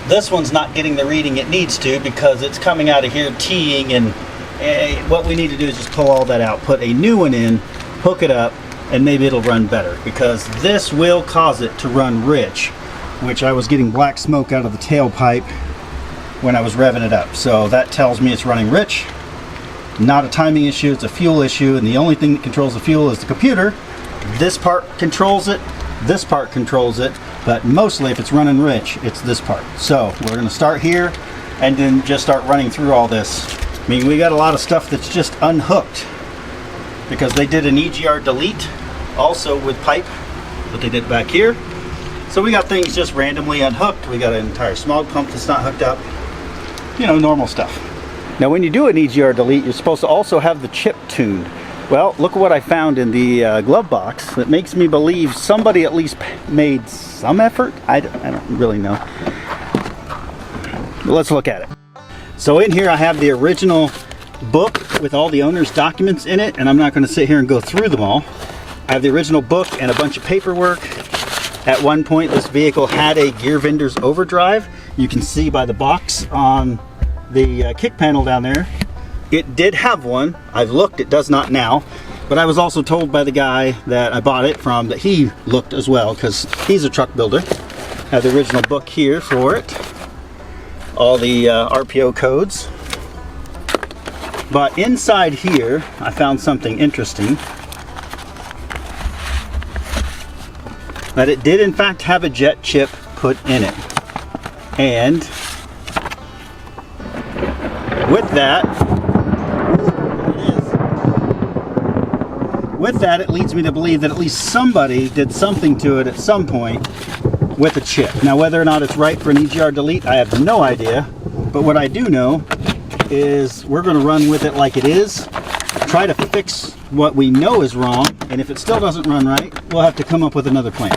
this one's not getting the reading it needs to because it's coming out of here teeing, and what we need to do is just pull all that out, put a new one in, hook it up, and maybe it'll run better, because this will cause it to run rich, which I was getting black smoke out of the tailpipe when I was revving it up. So that tells me it's running rich. Not a timing issue, it's a fuel issue, and the only thing that controls the fuel is the computer. This part controls it, this part controls it, but mostly if it's running rich, it's this part. So we're gonna start here and then just start running through all this. I mean, we got a lot of stuff that's just unhooked because they did an EGR delete also with pipe, but they did back here. So we got things just randomly unhooked. We got an entire smog pump that's not hooked up. You know, normal stuff. Now when you do an EGR delete, you're supposed to also have the chip tuned. Well, look at what I found in the glove box that makes me believe somebody at least made some effort. I don't really know. But let's look at it. So in here I have the original book with all the owner's documents in it, and I'm not going to sit here and go through them all. I have the original book and a bunch of paperwork. At one point this vehicle had a gear vendor's overdrive. You can see by the box on the kick panel down there, it did have one. I've looked, it does not now, but I was also told by the guy that I bought it from that he looked as well, because he's a truck builder. I have the original book here for it, all the RPO codes. But inside here I found something interesting, that it did in fact have a jet chip put in it. And with that, it leads me to believe that at least somebody did something to it at some point with a chip. Now whether or not it's right for an EGR delete, I have no idea. But what I do know is we're going to run with it like it is, try to fix what we know is wrong, and if it still doesn't run right, we'll have to come up with another plan.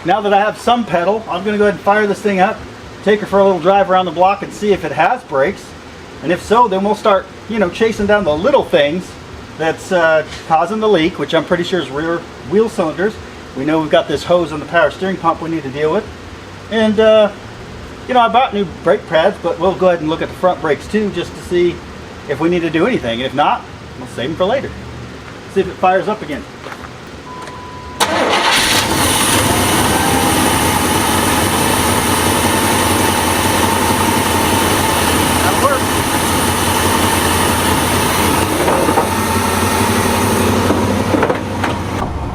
Now that I have some pedal, I'm going to go ahead and fire this thing up, take her for a little drive around the block and see if it has brakes. And if so, then we'll start, you know, chasing down the little things that's causing the leak, which I'm pretty sure is rear wheel cylinders. We know we've got this hose on the power steering pump we need to deal with. And, you know, I bought new brake pads, but we'll go ahead and look at the front brakes too, just to see if we need to do anything. If not, we'll save them for later. See if it fires up again.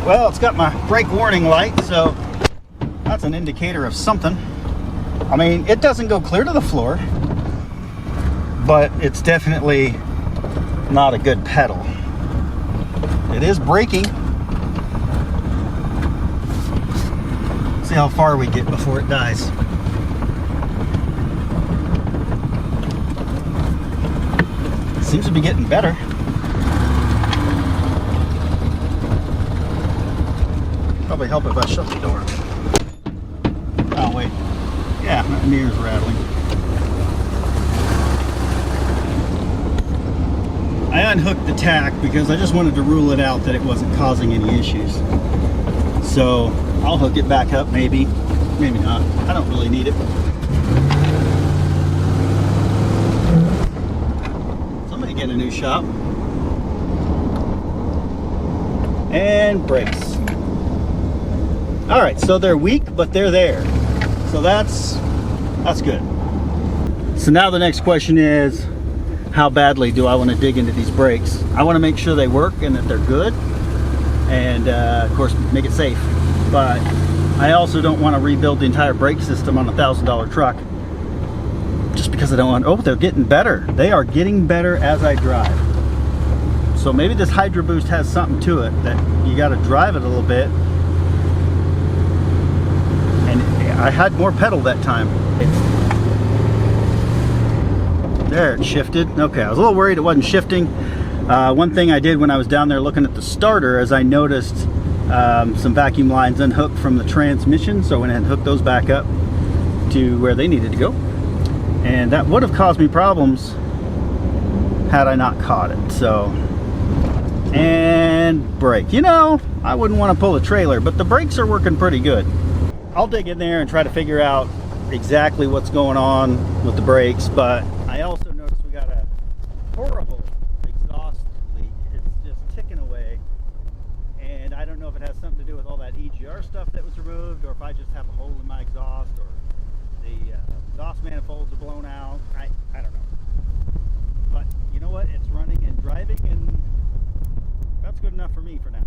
Well, it's got my brake warning light, so that's an indicator of something. I mean, it doesn't go clear to the floor, but it's definitely not a good pedal. It is braking. See how far we get before it dies. Seems to be getting better. Probably help if I shut the door. Oh wait, yeah, my mirror's rattling. I unhooked the tack because I just wanted to rule it out that it wasn't causing any issues. So I'll hook it back up, maybe not. I don't really need it. Somebody get a new shop. And brakes. All right, so they're weak, but they're there. So that's good. So now the next question is, how badly do I want to dig into these brakes? I want to make sure they work and that they're good, and of course make it safe. But I also don't want to rebuild the entire brake system on a $1,000 truck just because I don't want. Oh, they're getting better. They are getting better as I drive. So maybe this Hydro Boost has something to it, that you got to drive it a little bit. I had more pedal that time. There, it shifted. Okay, I was a little worried it wasn't shifting. One thing I did when I was down there looking at the starter is I noticed some vacuum lines unhooked from the transmission, so I went ahead and hooked those back up to where they needed to go. And that would have caused me problems had I not caught it. So, and brake. You know, I wouldn't want to pull a trailer, but the brakes are working pretty good. I'll dig in there and try to figure out exactly what's going on with the brakes, but I also noticed we got a horrible exhaust leak. It's just ticking away, and I don't know if it has something to do with all that EGR stuff that was removed, or if I just have a hole in my exhaust, or the exhaust manifolds are blown out. I don't know. But you know what? It's running and driving, and that's good enough for me for now.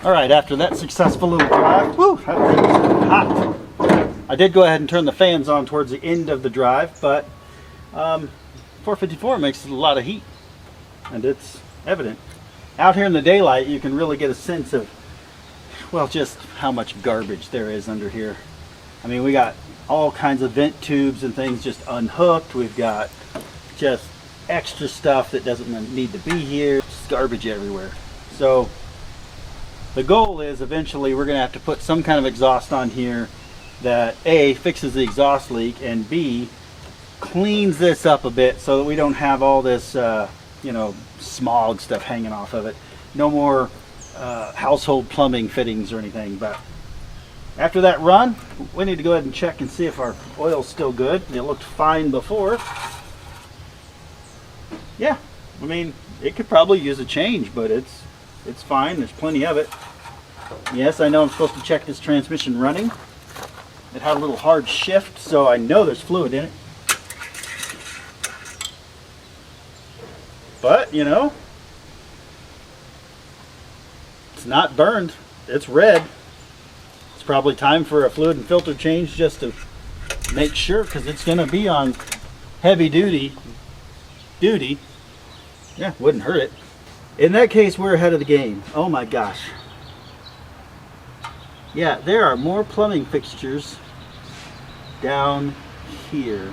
All right, after that successful little drive, whew, that thing's hot. I did go ahead and turn the fans on towards the end of the drive, but 454 makes a lot of heat, and it's evident. Out here in the daylight, you can really get a sense of, well, just how much garbage there is under here. I mean, we got all kinds of vent tubes and things just unhooked. We've got just extra stuff that doesn't need to be here. Just garbage everywhere. So the goal is eventually we're going to have to put some kind of exhaust on here that A, fixes the exhaust leak, and B, cleans this up a bit so that we don't have all this you know, smog stuff hanging off of it. No more household plumbing fittings or anything. But after that run, we need to go ahead and check and see if our oil's still good. It looked fine before. Yeah, I mean, it could probably use a change, but it's fine. There's plenty of it. Yes, I know I'm supposed to check this transmission running. It had a little hard shift, so I know there's fluid in it. But, you know, it's not burned. It's red. It's probably time for a fluid and filter change just to make sure, because it's going to be on heavy duty. Yeah, wouldn't hurt it. In that case, we're ahead of the game. Oh my gosh. Yeah, there are more plumbing fixtures down here.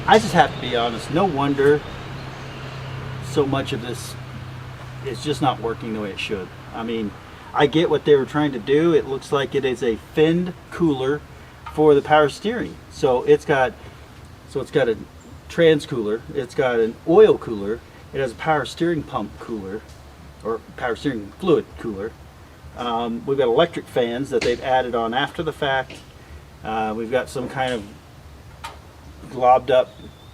I just have to be honest, no wonder so much of this is just not working the way it should. I mean, I get what they were trying to do. It looks like it is a finned cooler for the power steering. So it's got a trans cooler, it's got an oil cooler, it has a power steering pump cooler, or power steering fluid cooler. We've got electric fans that they've added on after the fact. We've got some kind of globbed up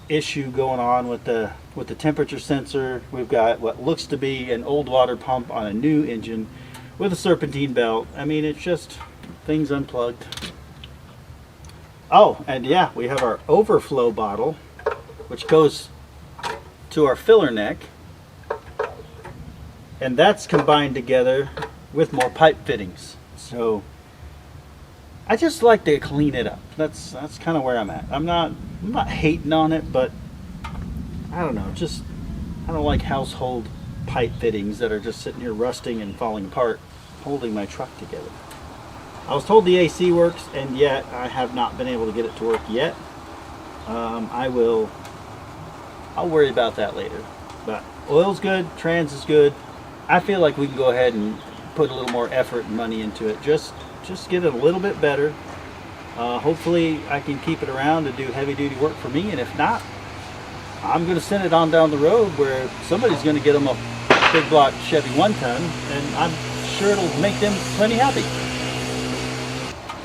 issue going on with the temperature sensor. We've got what looks to be an old water pump on a new engine with a serpentine belt. I mean, it's just things unplugged. Oh, and yeah, we have our overflow bottle, which goes to our filler neck, and that's combined together with more pipe fittings. So I just like to clean it up. That's kind of where I'm at. I'm not hating on it, but I don't know, just I don't like household pipe fittings that are just sitting here rusting and falling apart, holding my truck together. I was told the AC works, and yet I have not been able to get it to work yet. I'll worry about that later. But oil's good, trans is good. I feel like we can go ahead and put a little more effort and money into it. Just get it a little bit better. Hopefully I can keep it around to do heavy duty work for me, and if not, I'm going to send it on down the road where somebody's going to get them a big block Chevy 1-ton, and I'm sure it'll make them plenty happy.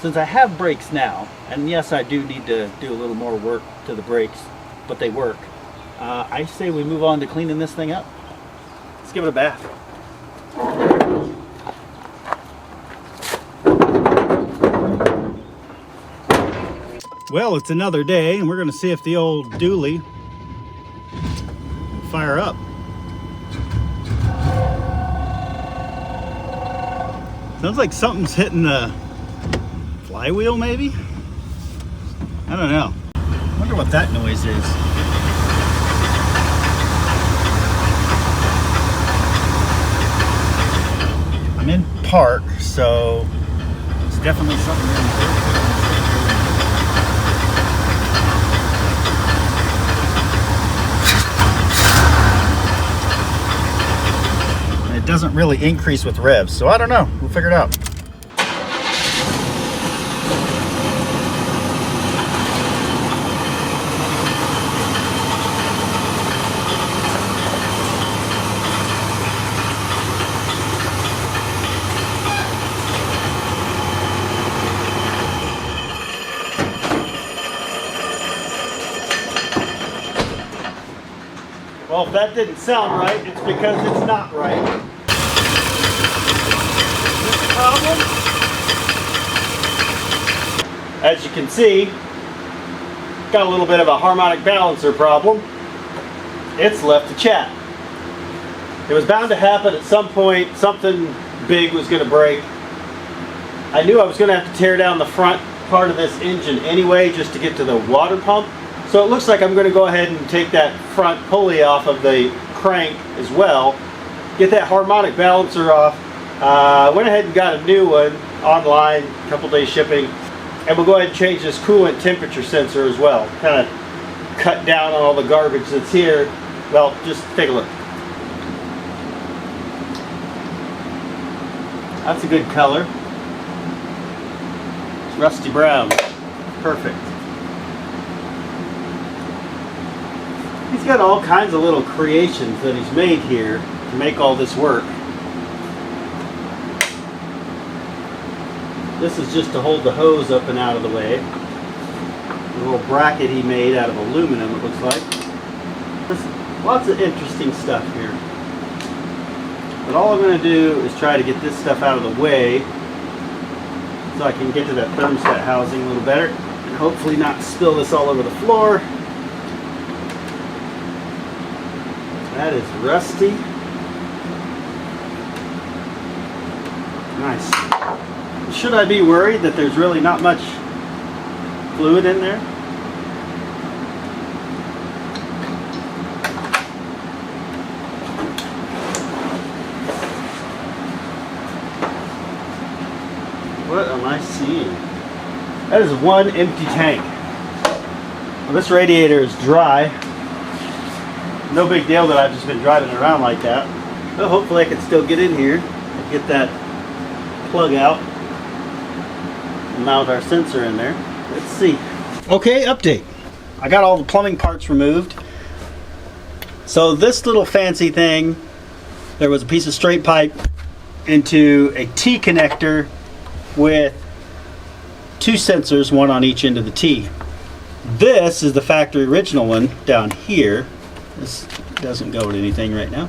Since I have brakes now, and yes, I do need to do a little more work to the brakes, but they work. I say we move on to cleaning this thing up. Let's give it a bath. Well, it's another day, and we're going to see if the old dually will fire up. Sounds like something's hitting the flywheel, maybe? I don't know. I wonder what that noise is. I'm in park, so it's definitely something in there. doesn't really increase with revs. So I don't know. We'll figure it out. Well, if that didn't sound right, it's because it's not right. Is this a problem? As you can see, got a little bit of a harmonic balancer problem. It's left to chat. It was bound to happen at some point. Something big was going to break. I knew I was going to have to tear down the front part of this engine anyway, just to get to the water pump. So it looks like I'm going to go ahead and take that front pulley off of the crank as well, get that harmonic balancer off. Went ahead and got a new one online, a couple days shipping, and we'll go ahead and change this coolant temperature sensor as well. Kind of cut down on all the garbage that's here. Well, just take a look. That's a good color. It's rusty brown. Perfect. He's got all kinds of little creations that he's made here to make all this work. This is just to hold the hose up and out of the way. A little bracket he made out of aluminum, it looks like. There's lots of interesting stuff here. But all I'm going to do is try to get this stuff out of the way so I can get to that thermostat housing a little better and hopefully not spill this all over the floor. That is rusty. Nice. Should I be worried that there's really not much fluid in there? What am I seeing? That is one empty tank. Well, this radiator is dry. No big deal that I've just been driving around like that. Well, hopefully I can still get in here and get that plug out and mount our sensor in there. Let's see. Okay, update. I got all the plumbing parts removed. So this little fancy thing, there was a piece of straight pipe into a T connector with two sensors, one on each end of the T. This is the factory original one down here. This doesn't go to anything right now.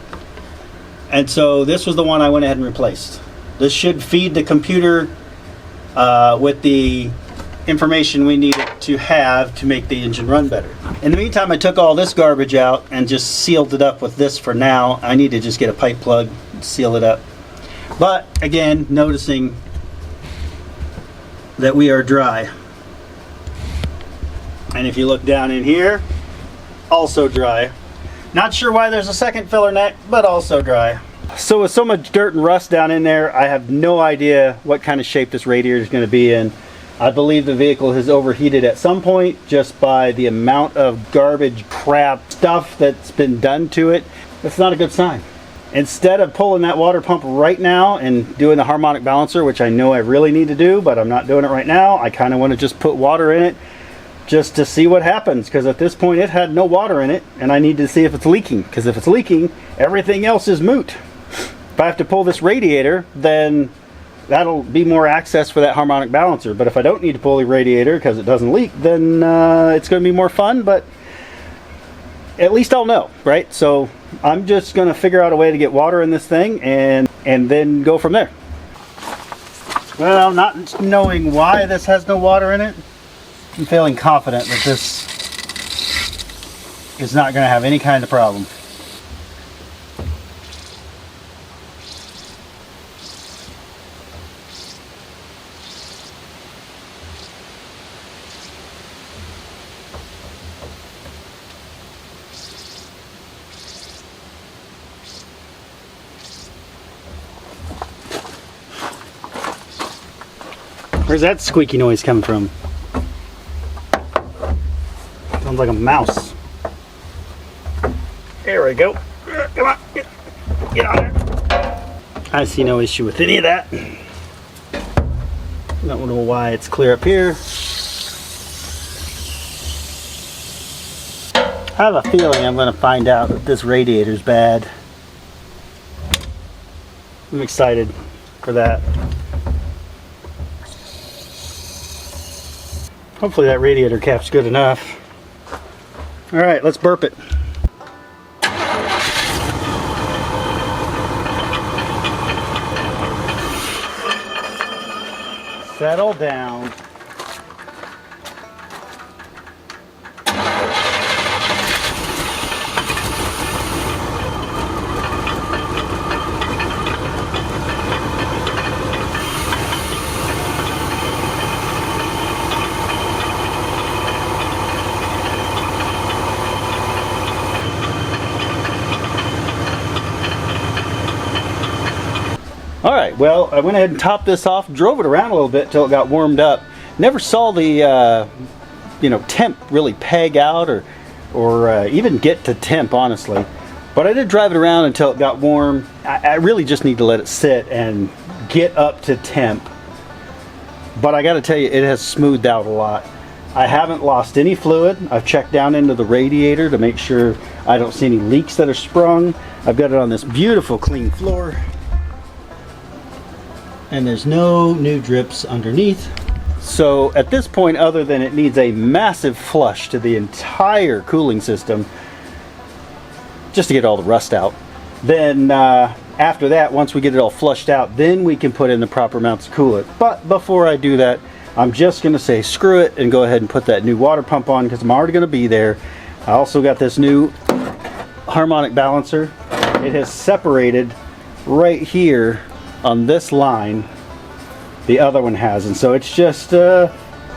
And so this was the one I went ahead and replaced. This should feed the computer with the information we need it to have to make the engine run better. In the meantime, I took all this garbage out and just sealed it up with this for now. I need to just get a pipe plug, seal it up. But again, noticing that we are dry. And if you look down in here, also dry. Not sure why there's a second filler neck, but also dry. So with so much dirt and rust down in there, I have no idea what kind of shape this radiator is going to be in. I believe the vehicle has overheated at some point just by the amount of garbage, crap, stuff that's been done to it. That's not a good sign. Instead of pulling that water pump right now and doing the harmonic balancer, which I know I really need to do, but I'm not doing it right now, I kind of want to just put water in it just to see what happens, because at this point it had no water in it and I need to see if it's leaking, because if it's leaking, everything else is moot. If I have to pull this radiator, then that'll be more access for that harmonic balancer. But if I don't need to pull the radiator because it doesn't leak, then it's going to be more fun, but at least I'll know, right? So I'm just going to figure out a way to get water in this thing and then go from there. Well, not knowing why this has no water in it, I'm feeling confident that this is not going to have any kind of problem. Where's that squeaky noise coming from? Sounds like a mouse. There we go. Come on, get on there. I see no issue with any of that. Don't know why it's clear up here. I have a feeling I'm going to find out that this radiator's bad. I'm excited for that. Hopefully that radiator cap's good enough. All right, let's burp it. Settle down. Alright, well, I went ahead and topped this off, drove it around a little bit till it got warmed up. Never saw the temp really peg out or even get to temp, honestly. But I did drive it around until it got warm. I really just need to let it sit and get up to temp. But I gotta tell you, it has smoothed out a lot. I haven't lost any fluid. I've checked down into the radiator to make sure I don't see any leaks that are sprung. I've got it on this beautiful clean floor. And there's no new drips underneath. So at this point, other than it needs a massive flush to the entire cooling system just to get all the rust out, then after that, once we get it all flushed out, then we can put in the proper amounts to cool it. But before I do that, I'm just going to say screw it and go ahead and put that new water pump on, because I'm already going to be there. I also got this new harmonic balancer. It has separated right here on this line. The other one has, and so it's just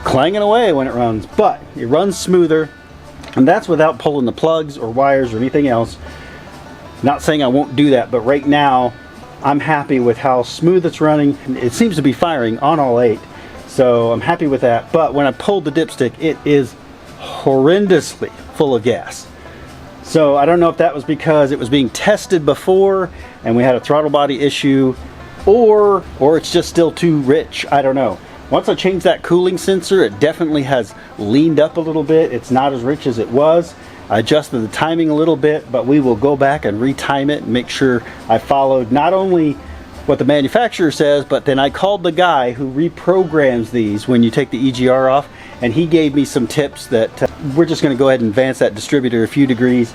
clanging away when it runs, but it runs smoother, and that's without pulling the plugs or wires or anything else. Not saying I won't do that, but right now I'm happy with how smooth it's running. It seems to be firing on all 8, so I'm happy with that. But when I pulled the dipstick, it is horrendously full of gas. So I don't know if that was because it was being tested before and we had a throttle body issue, or it's just still too rich. I don't know. Once I changed that cooling sensor, it definitely has leaned up a little bit. It's not as rich as it was. I adjusted the timing a little bit, but we will go back and retime it and make sure I followed not only what the manufacturer says, but then I called the guy who reprograms these when you take the EGR off, and he gave me some tips that we're just going to go ahead and advance that distributor a few degrees,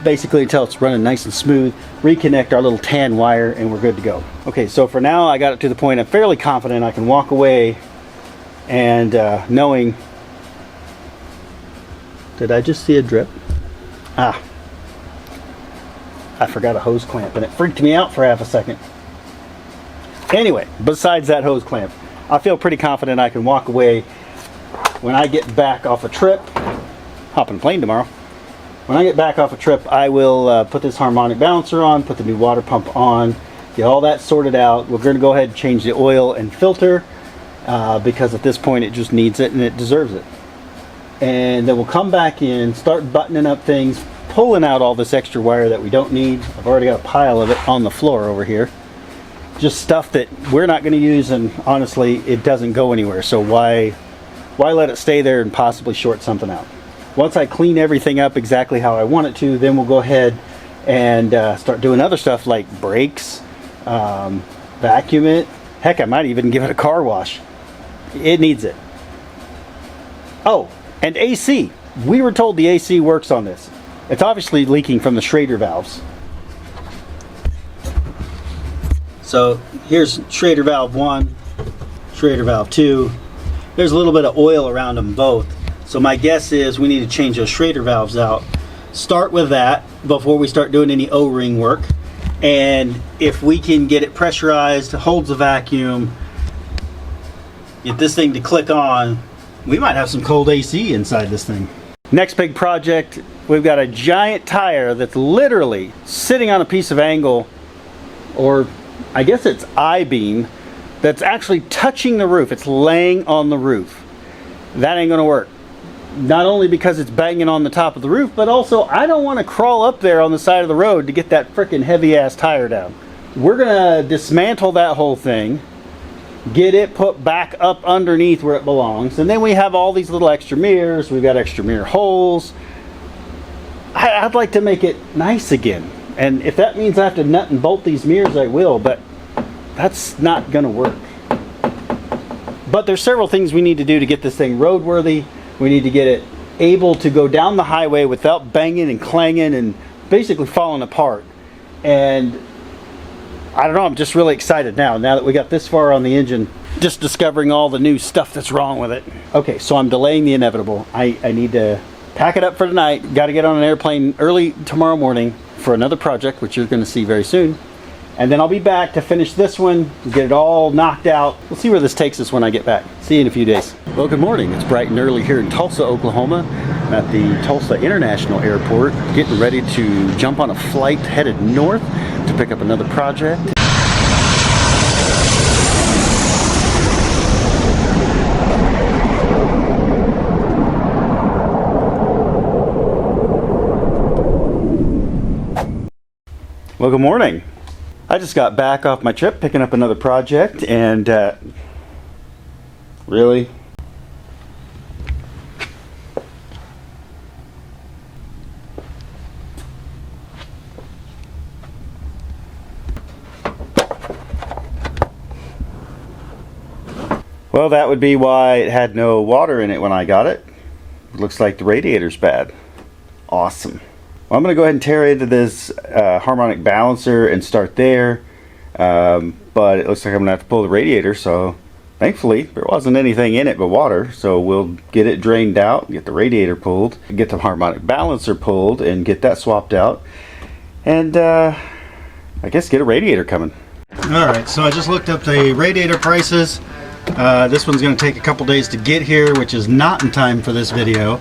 basically until it's running nice and smooth, reconnect our little tan wire, and we're good to go. Okay, so for now I got it to the point I'm fairly confident I can walk away and knowing... Did I just see a drip? Ah, I forgot a hose clamp and it freaked me out for half a second. Anyway, besides that hose clamp, I feel pretty confident I can walk away when I get back off a trip. Hop on a plane tomorrow. When I get back off a trip, I will put this harmonic balancer on, put the new water pump on, get all that sorted out. We're going to go ahead and change the oil and filter because at this point it just needs it and it deserves it. And then we'll come back in, start buttoning up things, pulling out all this extra wire that we don't need. I've already got a pile of it on the floor over here. Just stuff that we're not going to use, and honestly it doesn't go anywhere, so why let it stay there and possibly short something out. Once I clean everything up exactly how I want it to, then we'll go ahead and start doing other stuff like brakes, vacuum it. Heck, I might even give it a car wash. It needs it. Oh, and AC. We were told the AC works on this. It's obviously leaking from the Schrader valves. So here's Schrader valve 1, Schrader valve 2. There's a little bit of oil around them both. So my guess is we need to change those Schrader valves out. Start with that before we start doing any O-ring work. And if we can get it pressurized, holds the vacuum, get this thing to click on, we might have some cold AC inside this thing. Next big project, we've got a giant tire that's literally sitting on a piece of angle, or I guess it's I-beam, that's actually touching the roof. It's laying on the roof. That ain't gonna work. Not only because it's banging on the top of the roof, but also I don't want to crawl up there on the side of the road to get that frickin' heavy ass tire down. we're gonna dismantle that whole thing, get it put back up underneath where it belongs, and then we have all these little extra mirrors. We've got extra mirror holes. I'd like to make it nice again, and if that means I have to nut and bolt these mirrors, I will, but that's not gonna work. But there's several things we need to do to get this thing roadworthy. We need to get it able to go down the highway without banging and clanging and basically falling apart. And I don't know, I'm just really excited now that we got this far on the engine, just discovering all the new stuff that's wrong with it. Okay, so I'm delaying the inevitable. I need to pack it up for tonight. Got to get on an airplane early tomorrow morning for another project, which you're going to see very soon. And then I'll be back to finish this one, get it all knocked out. We'll see where this takes us when I get back. See you in a few days. Well, good morning. It's bright and early here in Tulsa, Oklahoma. I'm at the Tulsa International Airport, getting ready to jump on a flight headed north to pick up another project. Well, good morning. I just got back off my trip picking up another project, and really? Well, that would be why it had no water in it when I got it. Looks like the radiator's bad. Awesome. Well, I'm going to go ahead and tear into this harmonic balancer and start there, but it looks like I'm going to have to pull the radiator, so thankfully there wasn't anything in it but water, so we'll get it drained out, get the radiator pulled, get the harmonic balancer pulled, and get that swapped out, and I guess get a radiator coming. Alright, so I just looked up the radiator prices. This one's going to take a couple days to get here, which is not in time for this video.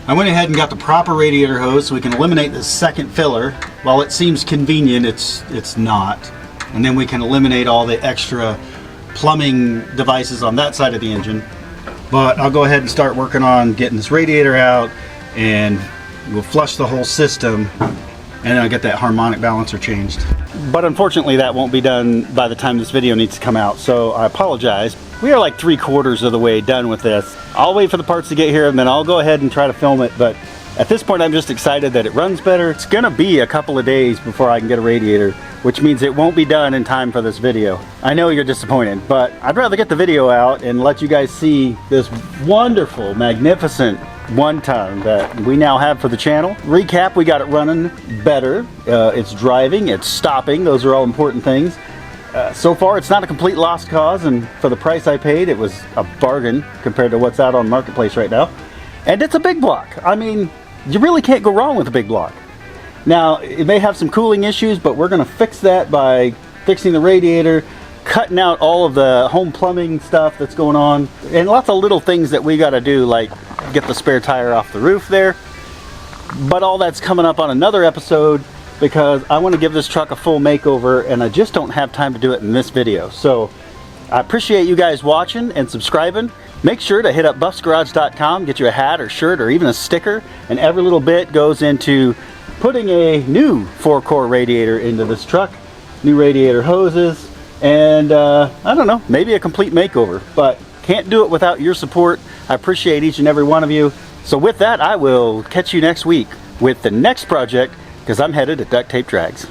I went ahead and got the proper radiator hose so we can eliminate the second filler. While it seems convenient, it's not. And then we can eliminate all the extra plumbing devices on that side of the engine. But I'll go ahead and start working on getting this radiator out, and we'll flush the whole system, and then I'll get that harmonic balancer changed. But unfortunately that won't be done by the time this video needs to come out, so I apologize. We are like 3/4 of the way done with this. I'll wait for the parts to get here and then I'll go ahead and try to film it, but at this point I'm just excited that it runs better. It's gonna be a couple of days before I can get a radiator, which means it won't be done in time for this video. I know you're disappointed, but I'd rather get the video out and let you guys see this wonderful, magnificent one-ton that we now have for the channel. Recap, we got it running better. It's driving, it's stopping. Those are all important things. So far, it's not a complete lost cause, and for the price I paid, it was a bargain compared to what's out on Marketplace right now. And it's a big block. I mean, you really can't go wrong with a big block. Now, it may have some cooling issues, but we're going to fix that by fixing the radiator, cutting out all of the home plumbing stuff that's going on, and lots of little things that we got to do, like get the spare tire off the roof there. But all that's coming up on another episode, because I want to give this truck a full makeover and I just don't have time to do it in this video. So I appreciate you guys watching and subscribing. Make sure to hit up buffsgarage.com, get you a hat or shirt or even a sticker, and every little bit goes into putting a new 4-core radiator into this truck, new radiator hoses, and I don't know, maybe a complete makeover, but can't do it without your support. I appreciate each and every one of you. So with that, I will catch you next week with the next project, because I'm headed to Duct Tape Drags.